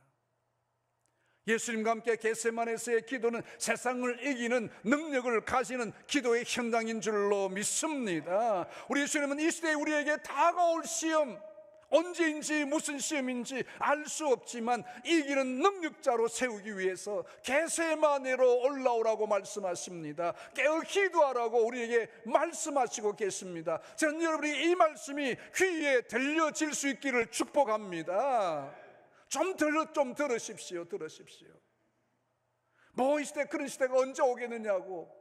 예수님과 함께 겟세마네에서의 기도는 세상을 이기는 능력을 가지는 기도의 현장인 줄로 믿습니다. 우리 예수님은 이 시대에 우리에게 다가올 시험, 언제인지 무슨 시험인지 알 수 없지만 이기는 능력자로 세우기 위해서 겟세마네로 올라오라고 말씀하십니다. 깨어 기도하라고 우리에게 말씀하시고 계십니다. 저는 여러분이 이 말씀이 귀에 들려질 수 있기를 축복합니다. 좀 들으십시오. 뭐 이 시대, 그런 시대가 언제 오겠느냐고.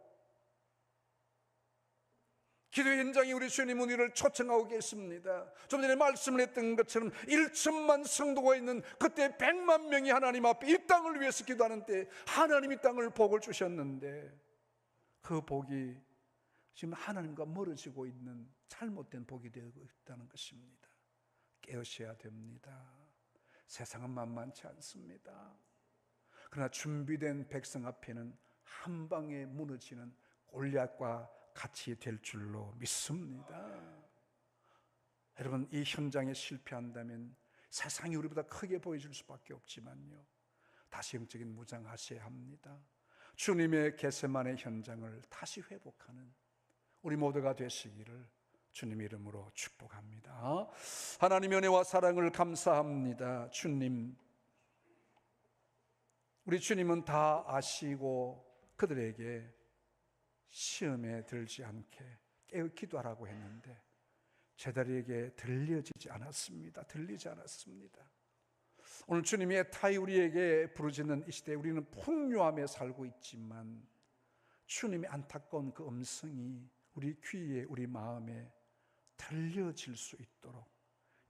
기도 현장에 우리 주님 우리를 초청하고 계십니다. 좀 전에 말씀을 했던 것처럼 1천만 성도가 있는 그때 100만 명이 하나님 앞에 이 땅을 위해서 기도하는 때 하나님이 땅을 복을 주셨는데 그 복이 지금 하나님과 멀어지고 있는 잘못된 복이 되고 있다는 것입니다. 깨우셔야 됩니다. 세상은 만만치 않습니다. 그러나 준비된 백성 앞에는 한 방에 무너지는 골리앗과 같이 될 줄로 믿습니다. 여러분, 이 현장에 실패한다면 세상이 우리보다 크게 보여줄 수밖에 없지만요, 다시 영적인 무장하셔야 합니다. 주님의 겟세마네 현장을 다시 회복하는 우리 모두가 되시기를 주님 이름으로 축복합니다. 하나님의 은혜와 사랑을 감사합니다. 주님, 우리 주님은 다 아시고 그들에게 시험에 들지 않게 깨어 기도하라고 했는데 제자리에게 들리지 않았습니다. 오늘 주님이 애타이 우리에게 부르짖는 이 시대에 우리는 풍요함에 살고 있지만 주님의 안타까운 그 음성이 우리 귀에, 우리 마음에 들려질 수 있도록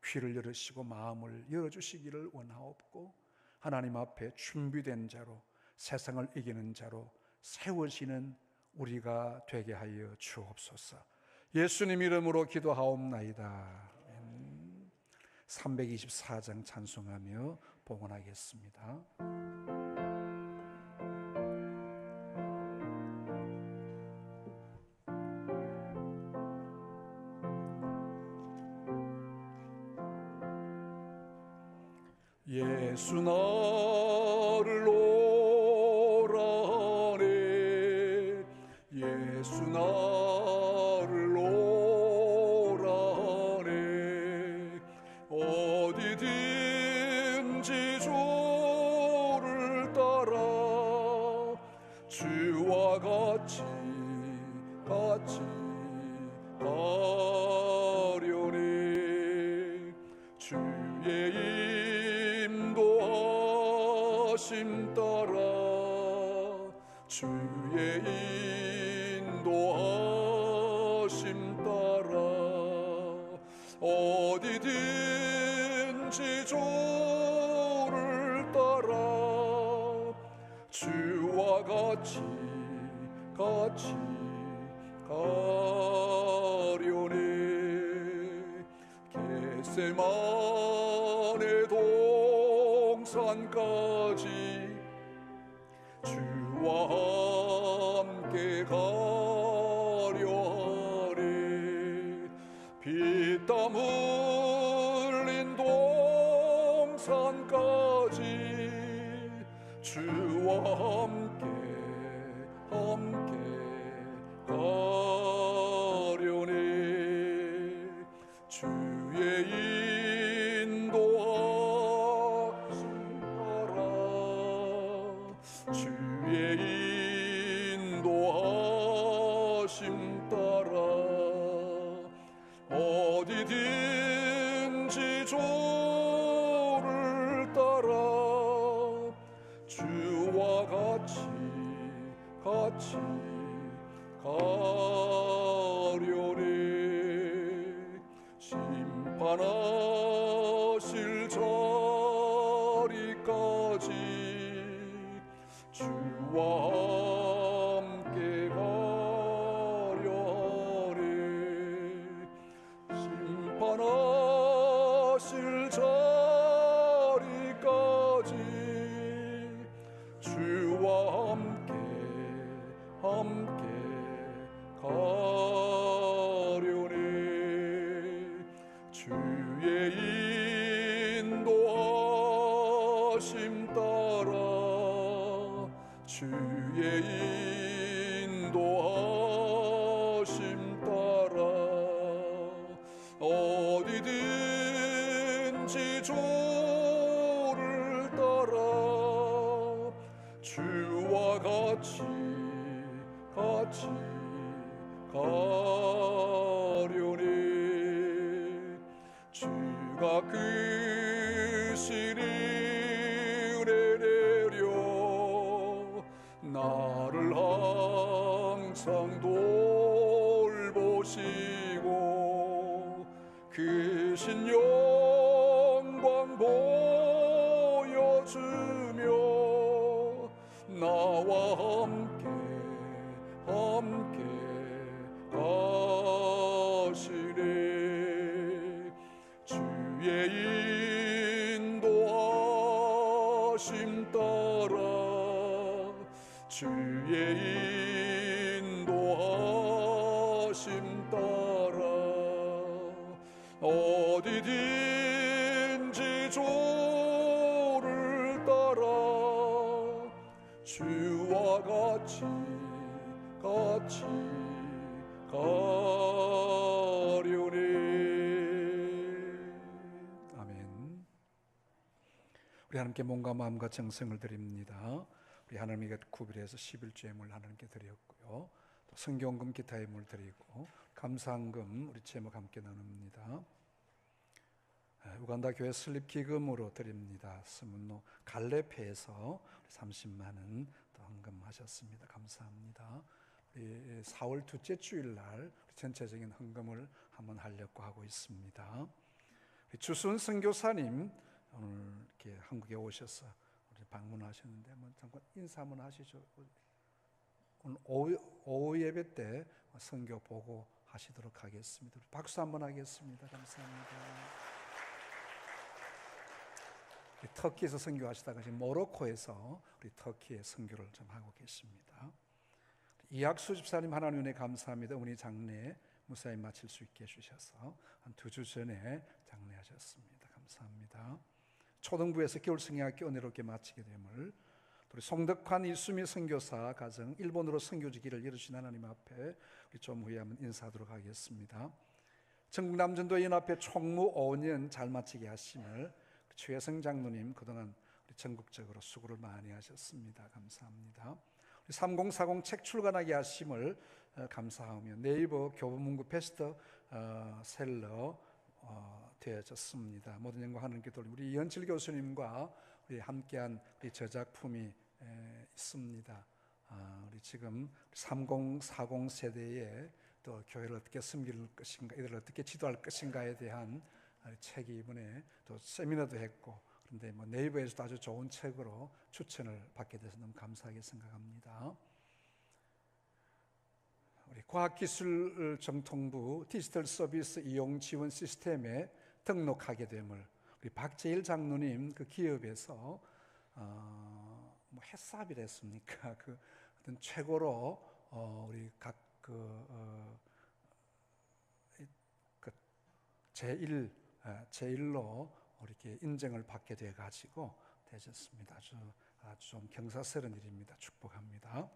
귀를 열으시고 마음을 열어주시기를 원하옵고, 하나님 앞에 준비된 자로, 세상을 이기는 자로 세워지는 우리가 되게 하여 주옵소서. 예수님 이름으로 기도하옵나이다. 324장 찬송하며 봉헌하겠습니다. 예수 나를 오라네, 예수 나를 오라네, 어디든지 주를 따라 주와 같이 가려네. 주의 인도하심 따라, 주의 인도하심 따라 어디든지 주를 따라 주와 같이 가려네. 겟세마네 동산까지 주와 함께 가려 하리. 피땀 흘린 동산까지 주와 함께 가려네. 주의 인도하심 따라 주의 인도하심 따라 어디든지 주를 따라 주와 같이 가려네. 심판하실 자리까지 주와 함께 가려 하리. 심판하실 자리까지 주와 함께 가려네. 주의 인도하심 따라 주의 인도하심 따라 어디든지 주를 따라 주와 같이 가려네. 주가 크신 은혜 내려 나를 항상 돌보시고 크신 영광 보여주며 나와 함께 가시네. 주의 인도하심 따라 주의 인도하심 따라 어디든지 주를 따라 주와 같이 가려네. 아멘. 우리 하나님께 몸과 마음과 정성을 드립니다. 우리 하나님께 구별해서 11조의 물 하나님께 드렸고요. 또 성경금 기타의 물 드리고 감사한금 우리 제목 함께 나눕니다. 우간다 교회 설립 기금으로 드립니다. 스문노 갈레페에서 30만 원 또 헌금하셨습니다. 감사합니다. 4월 둘째 주일날 전체적인 헌금을 한번 하려고 하고 있습니다. 주순 선교사님 오늘 이렇게 한국에 오셔서 우리 방문하셨는데 한번 잠깐 인사 한번 하시죠. 오늘 오후 예배 때 선교 보고 하시도록 하겠습니다. 박수 한번 하겠습니다. 감사합니다. 터키에서 선교하시다가 지금 모로코에서 우리 터키에 선교를 좀 하고 계십니다. 이학수 집사님 하나님 은혜 감사합니다. 우리 장례 무사히 마칠 수 있게 해주셔서 한 2주 전에 장례하셨습니다. 감사합니다. 초등부에서 겨울성경학교 은혜롭게 마치게 됨을 우리 송덕환 이수미 선교사 가정 일본으로 선교지기를 이루신 하나님 앞에 우리 좀 후에 한번 인사하도록 하겠습니다. 전국 남전도 연합회 총무 5년 잘 마치게 하심을 최성 장로님 그동안 우리 전국적으로 수고를 많이 하셨습니다. 감사합니다. 3040 책 출간하게 하심을 감사하며 네이버 교보문고 베스트셀러 되어졌습니다. 모든 영광 하나님께 돌리고 우리 이현칠 교수님과 우리 함께한 우리 저작품이 있습니다. 우리 지금 3040 세대의 또 교회를 어떻게 섬길 것인가, 이들을 어떻게 지도할 것인가에 대한 책이 이번에 또 세미나도 했고, 그런데 뭐 네이버에서도 아주 좋은 책으로 추천을 받게 돼서 너무 감사하게 생각합니다. 우리 과학기술정통부 디지털 서비스 이용 지원 시스템에 등록하게 됨을 우리 박재일 장로님 그 기업에서 뭐 해삽이랬습니까? 그 어떤 최고로 우리 각 제일로 이렇게 인정을 받게 돼 가지고 되셨습니다. 아주 좀 경사스러운 일입니다. 축복합니다.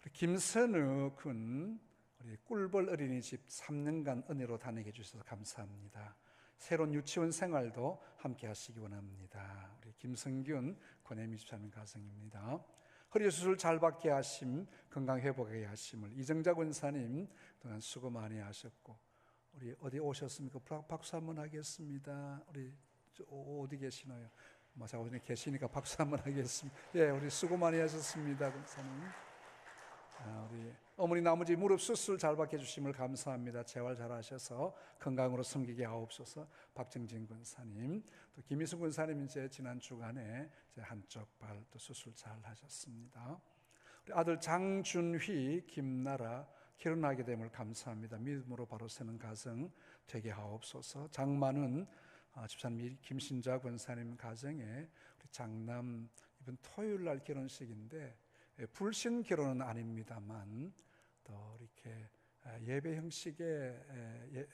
우리 김선우 군 우리 꿀벌 어린이집 3년간 은혜로 다니게 해주셔서 감사합니다. 새로운 유치원 생활도 함께 하시기 원합니다. 우리 김성균 권혜미 집사님 가정입니다. 허리 수술 잘 받게 하심, 건강 회복하게 하심을 이정자 권사님 동안 수고 많이 하셨고, 우리 어디 오셨습니까? 박수 한번 하겠습니다. 우리 어디 계시나요? 뭐 자 어디 계시니까 박수 한번 하겠습니다. 예, 우리 수고 많이 하셨습니다, 권사님. 우리 어머니 나머지 무릎 수술 잘 받게 해주심을 감사합니다. 재활 잘 하셔서 건강으로 섬기게 하옵소서. 박정진 권사님, 또 김희승 권사님 이제 지난 주간에 이제 한쪽 발 또 수술 잘 하셨습니다. 우리 아들 장준휘, 김나라 결혼하게 됨을 감사합니다. 믿음으로 바로 서는 가정 되게 하옵소서. 장만은 집사님 김신자 권사님 가정에 우리 장남 이번 토요일 날 결혼식인데, 불신 결혼은 아닙니다만 또 이렇게 예배 형식의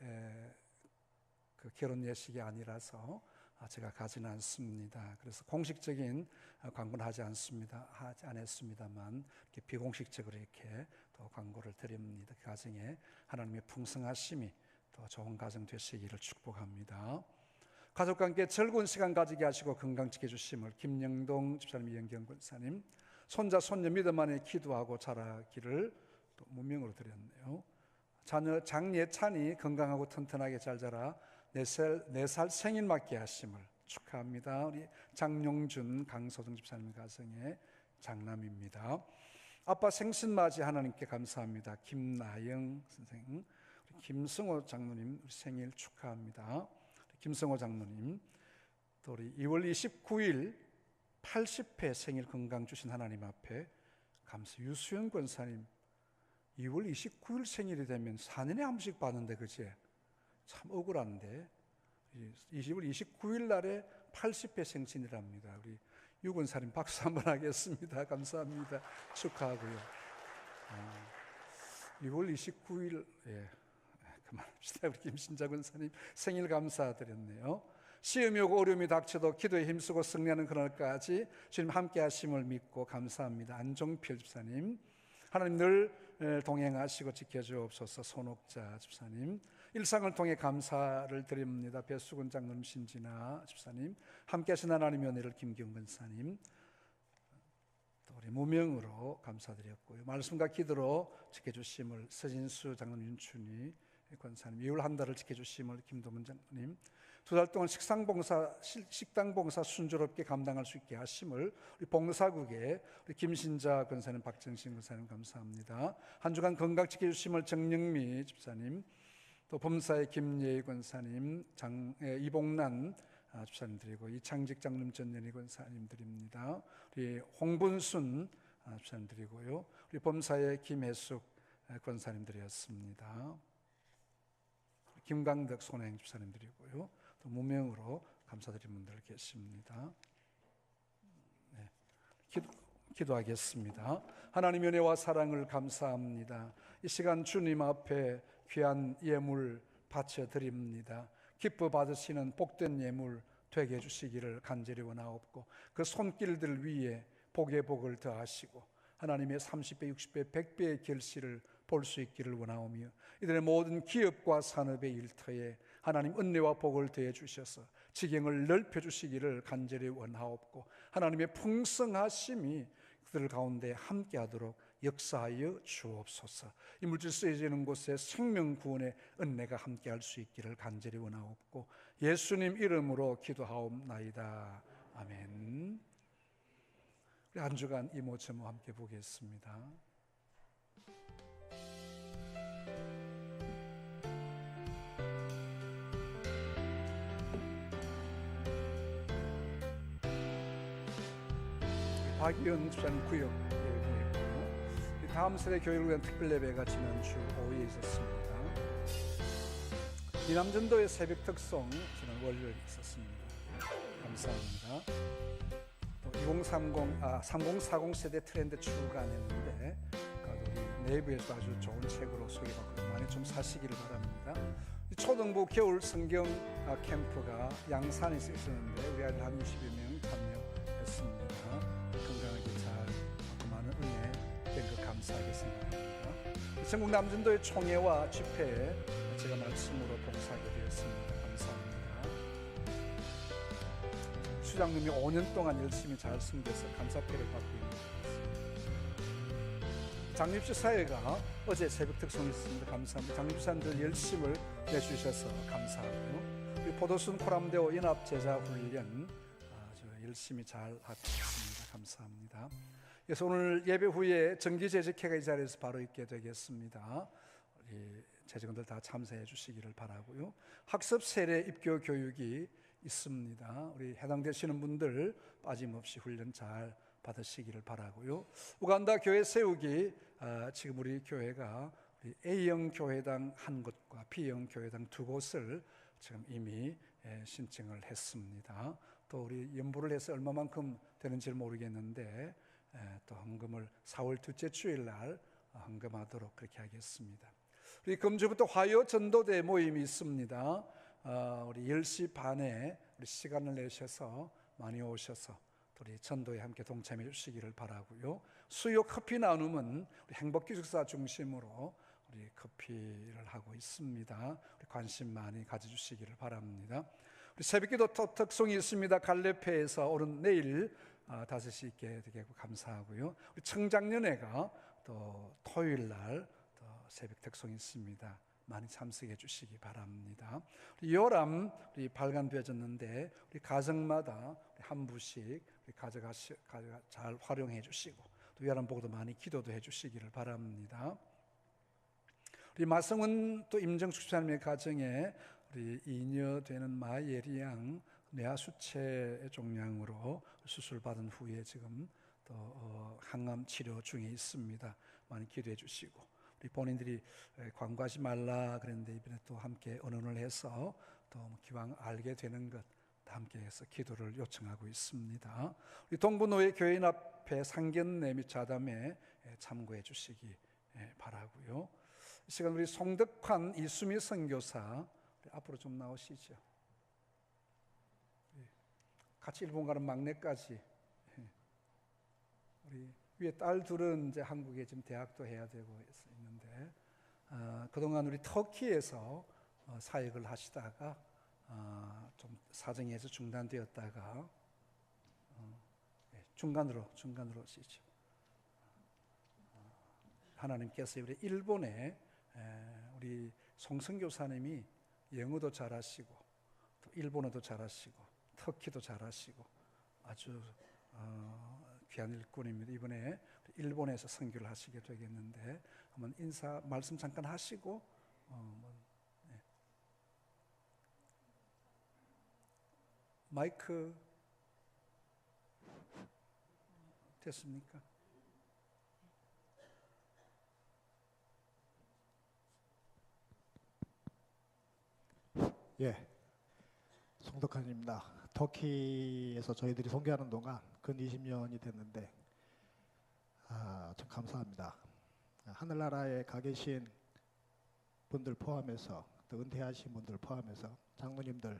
그 결혼 예식이 아니라서 제가 가지는 않습니다. 그래서 공식적인 광고는 하지 않았습니다만 이렇게 비공식적으로 이렇게 또 광고를 드립니다. 그 가정에 하나님의 풍성하심이 또 좋은 가정 되시기를 축복합니다. 가족과 함께 즐거운 시간 가지게 하시고 건강 지켜주심을 김영동 집사님, 이영경 권사님, 손자 손녀 믿음 안에 기도하고 자라기를 또 문명으로 드렸네요. 자녀 장예찬이 건강하고 튼튼하게 잘 자라 4살 생일 맞게 하심을 축하합니다. 우리 장용준 강소정 집사님 가정의 장남입니다. 아빠 생신 맞이 하나님께 감사합니다. 김나영 선생, 우리 김승호 장로님 생일 축하합니다. 김승호 장로님, 또 우리 2월 29일 80회 생일 건강 주신 하나님 앞에 감사. 유수연 권사님 2월 29일 생일이 되면 4년에 한 번씩 받는데, 그치? 참 억울한데 2월 29일 날에 80회 생신이랍니다. 우리 유 권사님 박수 한번 하겠습니다. 감사합니다. 축하하고요. 2월 29일 그만합시다. 우리 김신자 권사님 생일 감사드렸네요. 시험이 오고 어려움이 닥쳐도 기도에 힘쓰고 승리하는 그날까지 주님 함께 하심을 믿고 감사합니다. 안종필 집사님, 하나님 늘 동행하시고 지켜주옵소서. 손옥자 집사님, 일상을 통해 감사를 드립니다. 배수근 장로님, 신진아 집사님, 함께 하신 하나님의 은혜를 김기훈 권사님, 또 우리 무명으로 감사드렸고요. 말씀과 기도로 지켜주심을 서진수 장로님, 윤춘희 권사님, 2월 한 달을 지켜주심을 김동문 장로님, 2달 동안 식당 봉사 순조롭게 감당할 수 있게 하심을 우리 봉사국의 우리 김신자 권사님, 박정신 권사님 감사합니다. 한 주간 건강 지켜주심을 정영미 집사님, 또 범사의 김예희 권사님, 이봉란 집사님 드리고, 이창직 장로님, 전연희 권사님 드립니다. 우리 홍분순 집사님 드리고요. 우리 범사의 김혜숙 권사님 드렸습니다. 김강덕 손행 집사님 드리고요. 또 무명으로 감사드린 분들 계십니다. 네. 기도하겠습니다. 하나님의 은혜와 사랑을 감사합니다. 이 시간 주님 앞에 귀한 예물 바쳐드립니다. 기뻐 받으시는 복된 예물 되게 해주시기를 간절히 원하옵고, 그 손길들 위에 복의 복을 더하시고 하나님의 30배, 60배, 100배의 결실을 볼 수 있기를 원하오며, 이들의 모든 기업과 산업의 일터에 하나님 은혜와 복을 더해 주셔서 지경을 넓혀 주시기를 간절히 원하옵고, 하나님의 풍성하심이 그들 가운데 함께하도록 역사하여 주옵소서. 이 물질 쓰여지는 곳에 생명 구원의 은혜가 함께할 수 있기를 간절히 원하옵고, 예수님 이름으로 기도하옵나이다. 아멘. 우리 한 주간 이모 저모 함께 보겠습니다. 박이은 주장 구역 예배고요. 다음 세대 교육을 위한 특별 예배가 지난주 오후에 있었습니다. 이남전도의 새벽 특송 지난 월요일 있었습니다. 감사합니다. 또 3040 세대 트렌드 출간했는데 우리 내부에서 아주 좋은 책으로 소개받고 많이 좀 사시기를 바랍니다. 초등부 겨울 성경 캠프가 양산에서 있었는데 우리 아이들 한 20여 명 참여했습니다. 건강하게 잘 많은 은혜 된 것 감사하게 생각합니다. 전국 남전도의 총회와 집회에 제가 말씀으로 봉사하게 되었습니다. 감사합니다. 수장님이 5년 동안 열심히 잘 섬겨서 감사패를 받고 있는 것 같습니다. 장립주 사회가 어제 새벽 특송이 있습니다. 감사합니다. 장립주사님들 열심을 내주셔서 감사하고요. 우리 포도순 코람데오 연합제자훈련 아주 열심히 잘 하고 있습니다. 감사합니다. 그래서 오늘 예배 후에 정기재직회가 이 자리에서 바로 있게 되겠습니다. 우리 재직원들 다 참석해 주시기를 바라고요. 학습 세례 입교 교육이 있습니다. 우리 해당되시는 분들 빠짐없이 훈련 잘 받으시기를 바라고요. 우간다 교회 세우기 지금 우리 교회가 우리 A형 교회당 한 곳과 B형 교회당 두 곳을 지금 이미 신청을 했습니다. 또 우리 연보를 해서 얼마만큼 되는지 모르겠는데 또 헌금을 4월 둘째 주일 날 헌금하도록 그렇게 하겠습니다. 우리 금주부터 화요 전도대 모임이 있습니다. 우리 10시 반에 우리 시간을 내셔서 많이 오셔서 우리 전도에 함께 동참해 주시기를 바라고요. 수요 커피 나눔은 우리 행복기숙사 중심으로 우리 커피를 하고 있습니다. 우리 관심 많이 가져주시기를 바랍니다. 우리 새벽기도 특송이 있습니다. 갈래패에서 오는 내일 5시 있게 되고 감사하고요. 우리 청장년회가 또 토요일 날 또 새벽 특송이 있습니다. 많이 참석해 주시기 바랍니다. 우리 요람 우리 발간되어졌는데 우리 가정마다 우리 한 부씩 우리 가져가 잘 활용해 주시고 또 요람 보고도 많이 기도도 해 주시기를 바랍니다. 우리 마성은 또 임정숙 집사님의 가정에 우리 2녀 되는 마예리양 뇌하수체 종양으로 수술받은 후에 지금 또 항암 치료 중에 있습니다. 많이 기도해 주시고 우리 본인들이 관과하지 말라 그랬는데 이번에 또 함께 언언을 해서 또 기왕 알게 되는 것 함께 해서 기도를 요청하고 있습니다. 우리 동부노예 교인 앞에 상견례 및 자담에 참고해 주시기 바라고요. 이 시간 우리 송덕환 이수미 선교사 앞으로 좀 나오시죠. 같이 일본 가는 막내까지 우리 위에 딸 둘은 이제 한국에 지금 대학도 해야 되고 있는데 그동안 우리 터키에서 사역을 하시다가 좀 사정에서 중단되었다가 중간으로 시죠. 하나님께서 우리 일본에 우리 송성교사님이 영어도 잘하시고 또 일본어도 잘하시고 터키도 잘하시고 아주 귀한 일꾼입니다. 이번에 일본에서 선교를 하시게 되겠는데 한번 인사 말씀 잠깐 하시고 마이크 됐습니까? 예, 송덕환입니다. 터키에서 저희들이 선교하는 동안 근 20년이 됐는데 참 감사합니다. 하늘나라에 가 계신 분들 포함해서 또 은퇴하신 분들 포함해서 장로님들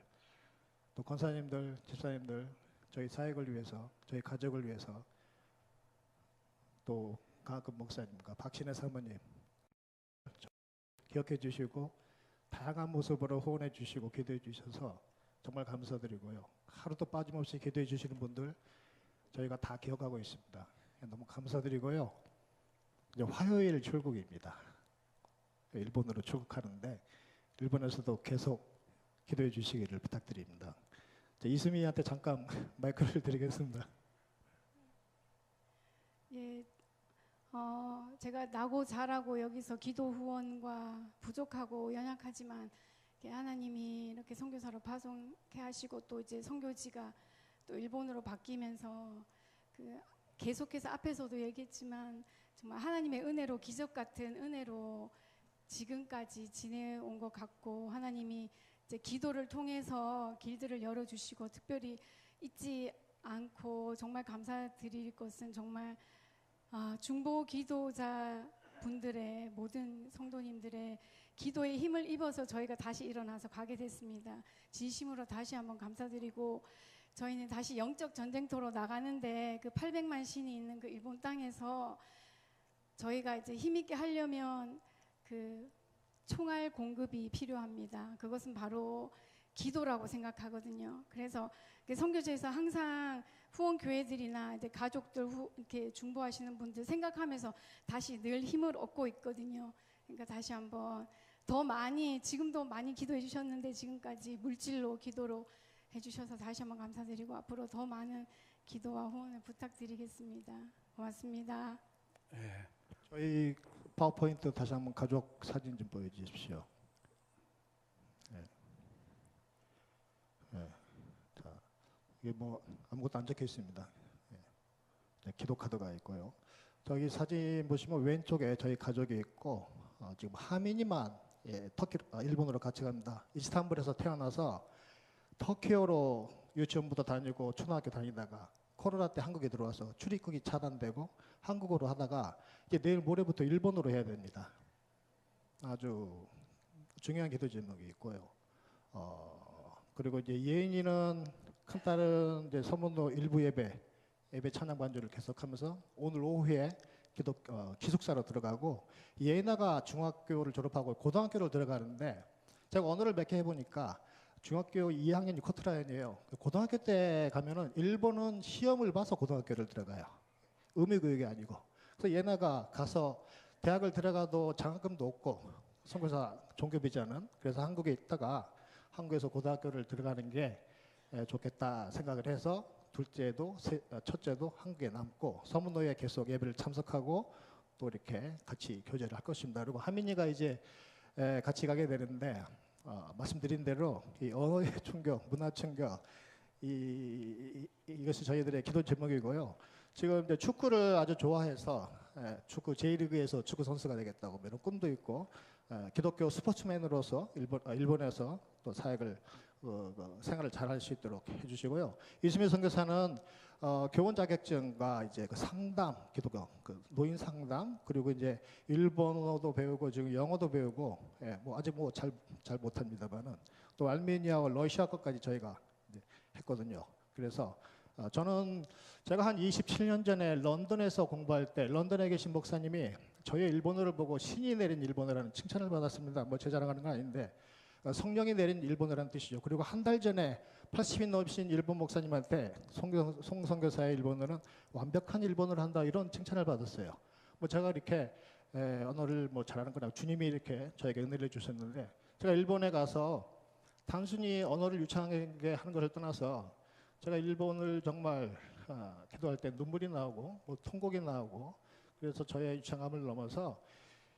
또 권사님들, 집사님들 저희 사역을 위해서 저희 가족을 위해서 또 강학금 목사님과 박신혜 사모님 기억해 주시고 다양한 모습으로 후원해 주시고 기도해 주셔서 정말 감사드리고요. 하루도 빠짐없이 기도해 주시는 분들 저희가 다 기억하고 있습니다. 너무 감사드리고요. 이제 화요일 출국입니다. 일본으로 출국하는데 일본에서도 계속 기도해 주시기를 부탁드립니다. 이수미한테 잠깐 마이크를 드리겠습니다. 예, 제가 나고 자라고 여기서 기도 후원과 부족하고 연약하지만 하나님이 이렇게 선교사로 파송케 하시고 또 이제 선교지가 또 일본으로 바뀌면서 그 계속해서 앞에서도 얘기했지만 정말 하나님의 은혜로 기적 같은 은혜로 지금까지 지내온 것 같고 하나님이 이제 기도를 통해서 길들을 열어주시고 특별히 잊지 않고 정말 감사드릴 것은 정말 중보 기도자 분들의 모든 성도님들의 기도에 힘을 입어서 저희가 다시 일어나서 가게 됐습니다. 진심으로 다시 한번 감사드리고 저희는 다시 영적 전쟁터로 나가는데 그 800만 신이 있는 그 일본 땅에서 저희가 이제 힘있게 하려면 그 총알 공급이 필요합니다. 그것은 바로 기도라고 생각하거든요. 그래서 선교제에서 항상 후원 교회들이나 이제 가족들 이렇게 중보하시는 분들 생각하면서 다시 늘 힘을 얻고 있거든요. 그러니까 다시 한번 더 많이 지금도 많이 기도해 주셨는데 지금까지 물질로 기도로 해주셔서 다시 한번 감사드리고 앞으로 더 많은 기도와 후원을 부탁드리겠습니다. 고맙습니다. 예. 저희 파워포인트 다시 한번 가족 사진 좀 보여주십시오. 네. 네. 자, 이게 뭐 아무것도 안 적혀 있습니다. 네. 네, 기도 카드가 있고요. 저기 사진 보시면 왼쪽에 저희 가족이 있고 지금 하민이만 일본으로 같이 갑니다. 이스탄불에서 태어나서 터키어로 유치원부터 다니고 초등학교 다니다가 코로나 때 한국에 들어와서 출입국이 차단되고 한국어로 하다가 이제 내일 모레부터 일본어로 해야 됩니다. 아주 중요한 기도 제목이 있고요. 그리고 이제 예인이는 큰 딸은 이제 서문로 일부 예배 찬양 반주를 계속하면서 오늘 오후에 기숙사로 들어가고 예나가 중학교를 졸업하고 고등학교를 들어가는데 제가 언어를 몇 개 해보니까 중학교 2학년이 커트라인이에요. 고등학교 때 가면은 일본은 시험을 봐서 고등학교를 들어가요. 의무교육이 아니고. 그래서 예나가 가서 대학을 들어가도 장학금도 없고 선교사 종교비자는 그래서 한국에 있다가 한국에서 고등학교를 들어가는 게 좋겠다 생각을 해서 둘째도 첫째도 한국에 남고 서문노예 계속 예배를 참석하고 또 이렇게 같이 교제를 할 것입니다. 그리고 하민이가 이제 같이 가게 되는데 말씀드린 대로 이 언어의 충격, 문화 충격 이것이 저희들의 기도 제목이고요. 지금 이제 축구를 아주 좋아해서 축구 J리그에서 축구 선수가 되겠다고 이런 꿈도 있고 기독교 스포츠맨으로서 일본에서 또 사역을 생활을 잘할 수 있도록 해주시고요. 이수미 선교사는 교원 자격증과 이제 그 상담, 기독교 그 노인 상담 그리고 이제 일본어도 배우고 지금 영어도 배우고 뭐 아직 뭐 잘 못합니다만은 또 알메니아와 러시아 것까지 저희가 이제 했거든요. 그래서 저는 제가 한 27년 전에 런던에서 공부할 때 런던에 계신 목사님이 저의 일본어를 보고 신이 내린 일본어라는 칭찬을 받았습니다. 뭐 제 자랑하는 건 아닌데 성령이 내린 일본어라는 뜻이죠. 그리고 한 달 전에 80인 넘으신 일본 목사님한테 송 선교사의 일본어는 완벽한 일본어를 한다 이런 칭찬을 받았어요. 뭐 제가 이렇게 언어를 뭐 잘하는 거나 주님이 이렇게 저에게 은혜를 주셨는데 제가 일본에 가서 단순히 언어를 유창하게 하는 것을 떠나서 제가 일본을 정말 기도할 때 눈물이 나오고 뭐 통곡이 나오고 그래서 저의 유창함을 넘어서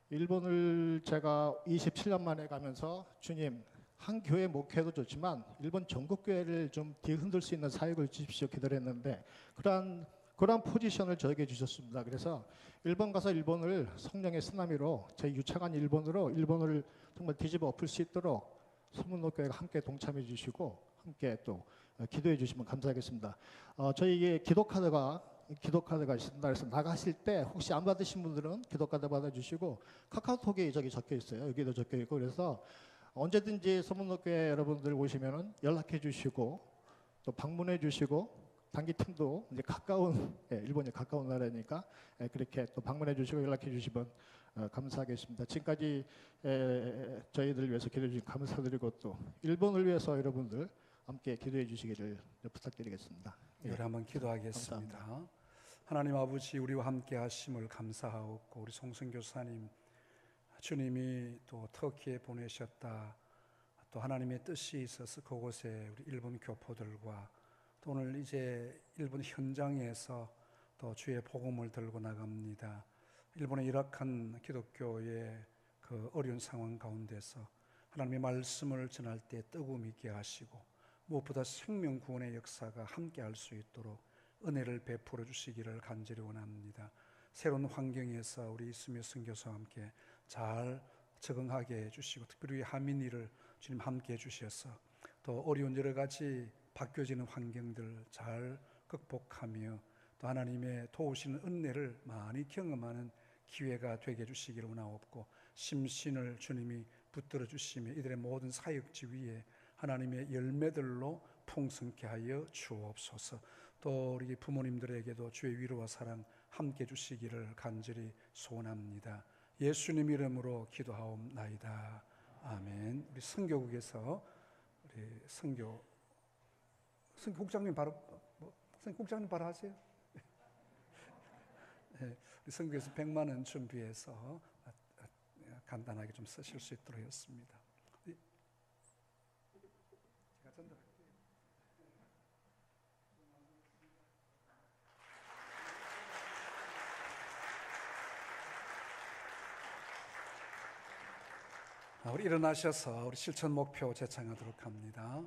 일본을 제가 27년 만에 가면서 주님 한 교회 목회도 좋지만 일본 전국 교회를 좀 뒤흔들 수 있는 사역을 주십시오 기도를 했는데 그러한 포지션을 저에게 주셨습니다. 그래서 일본 가서 일본을 성령의 쓰나미로 제 유창한 일본을 정말 뒤집어 엎을 수 있도록 소문노교회가 함께 동참해 주시고 함께 또 기도해 주시면 감사하겠습니다. 저희 기도 카드가 있습니다. 그래서 나가실 때 혹시 안 받으신 분들은 기도 카드 받아주시고 카카오톡에 저기 적혀 있어요. 여기도 적혀 있고 그래서 언제든지 소문노교회 여러분들 오시면은 연락해 주시고 또 방문해 주시고 단기팀도 이제 가까운 일본이 가까운 나라니까 그렇게 또 방문해 주시고 연락해 주시면 감사하겠습니다. 지금까지 저희들 위해서 기도해 주신 감사드리고 또 일본을 위해서 여러분들 함께 기도해 주시기를 부탁드리겠습니다. 우리 한번 기도하겠습니다. 감사합니다. 하나님 아버지 우리와 함께 하심을 감사하고 우리 송승 교사님 주님이 또 터키에 보내셨다. 또 하나님의 뜻이 있어서 그곳에 우리 일본 교포들과 또 오늘 이제 일본 현장에서 또 주의 복음을 들고 나갑니다. 일본의 열악한 기독교의 그 어려운 상황 가운데서 하나님의 말씀을 전할 때 뜨거움 있게 하시고 무엇보다 생명 구원의 역사가 함께 할 수 있도록 은혜를 베풀어 주시기를 간절히 원합니다. 새로운 환경에서 우리 이스며 선교사와 함께 잘 적응하게 해주시고, 특별히 하민이를 주님 함께 해주셔서 또 어려운 여러 가지 바뀌어지는 환경들 잘 극복하며 또 하나님의 도우시는 은혜를 많이 경험하는 기회가 되게 해주시기를 원하옵고, 심신을 주님이 붙들어 주시며 이들의 모든 사역지 위에 하나님의 열매들로 풍성케 하여 주옵소서. 또 우리 부모님들에게도 주의 위로와 사랑 함께 주시기를 간절히 소원합니다. 예수님 이름으로 기도하옵나이다. 아멘. 우리 선교국에서 우리 선교국장님 바로 선교국장님 바로 하세요. 네, 우리 선교에서 100만 원 준비해서 간단하게 좀 쓰실 수 있도록 했습니다. 제가 전달할게요. 우리 일어나셔서 우리 실천 목표 제창하도록 합니다.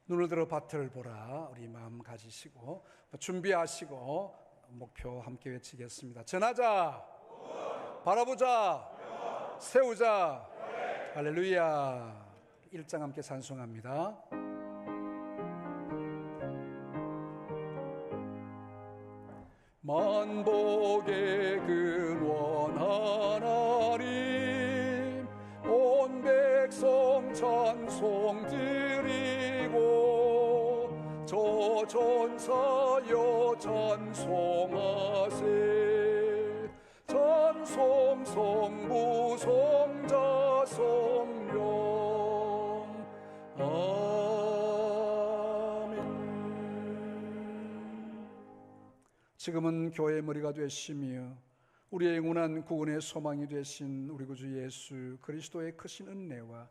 눈을 들어 밭을 보라. 우리 마음 가지시고 준비하시고 목표 함께 외치겠습니다. 전하자, 바라보자, 세우자. 할렐루야. 1장 함께 찬송합니다. 만복의 근원 하나님, 온 백성 찬송 드리고 저 전사여 찬송하세. 찬송 성부 성자 성령 아멘. 지금은 교회의 머리가 되시며 우리의 영원한 구원의 소망이 되신 우리 구주 예수 그리스도의 크신 은혜와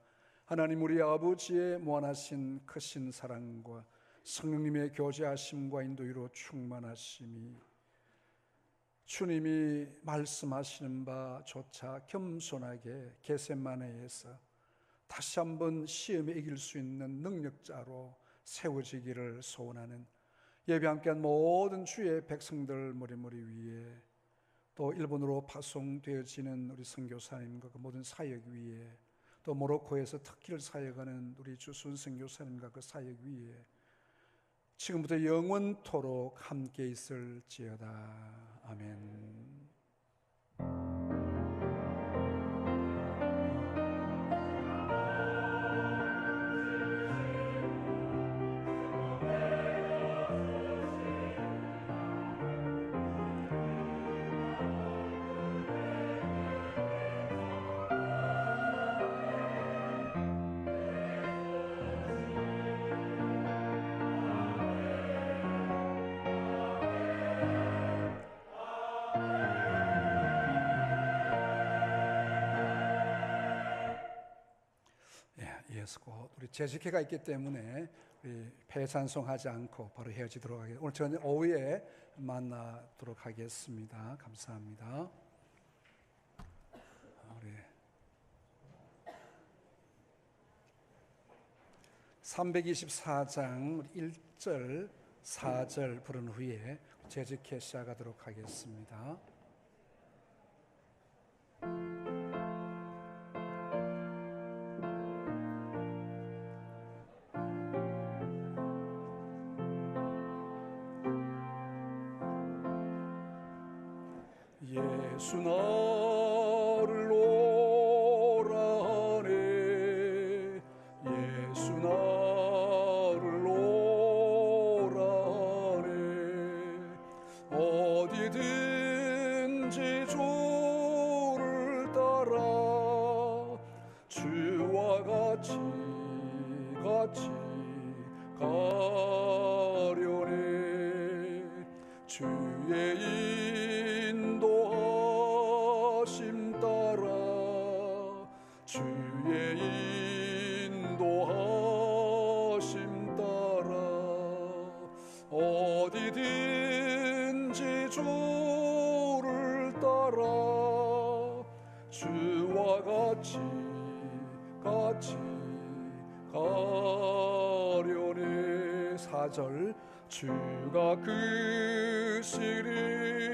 하나님 우리 아버지의 무한하신 크신 사랑과 성령님의 교제하심과 인도위로 충만하심이 주님이 말씀하시는 바조차 겸손하게 겟세마네에서 다시 한번 시험에 이길 수 있는 능력자로 세워지기를 소원하는 예배 함께한 모든 주의 백성들 머리머리 위에, 또 일본으로 파송되어지는 우리 선교사님과 그 모든 사역 위에, 또 모로코에서 특기를 사역하는 우리 주순 선교사님과 그 사역 위에 지금부터 영원토록 함께 있을지어다. 아멘. 우리 재직회가 있기 때문에 우리 폐찬송하지 않고 바로 헤어지도록 하겠습니다. 오늘 저녁 오후에 만나도록 하겠습니다. 감사합니다. 우리 324장 1절 4절 부른 후에 재직회 시작하도록 하겠습니다. 예수 나를 오라 하네. 예수 나를 오라 하네. 어디든지 주를 따라 주와 같이 가려네. 주의 인도하심 따라 주의 인도하심 따라 어디든지 주를 따라 주와 같이 가려네. 4절 주가 그 시리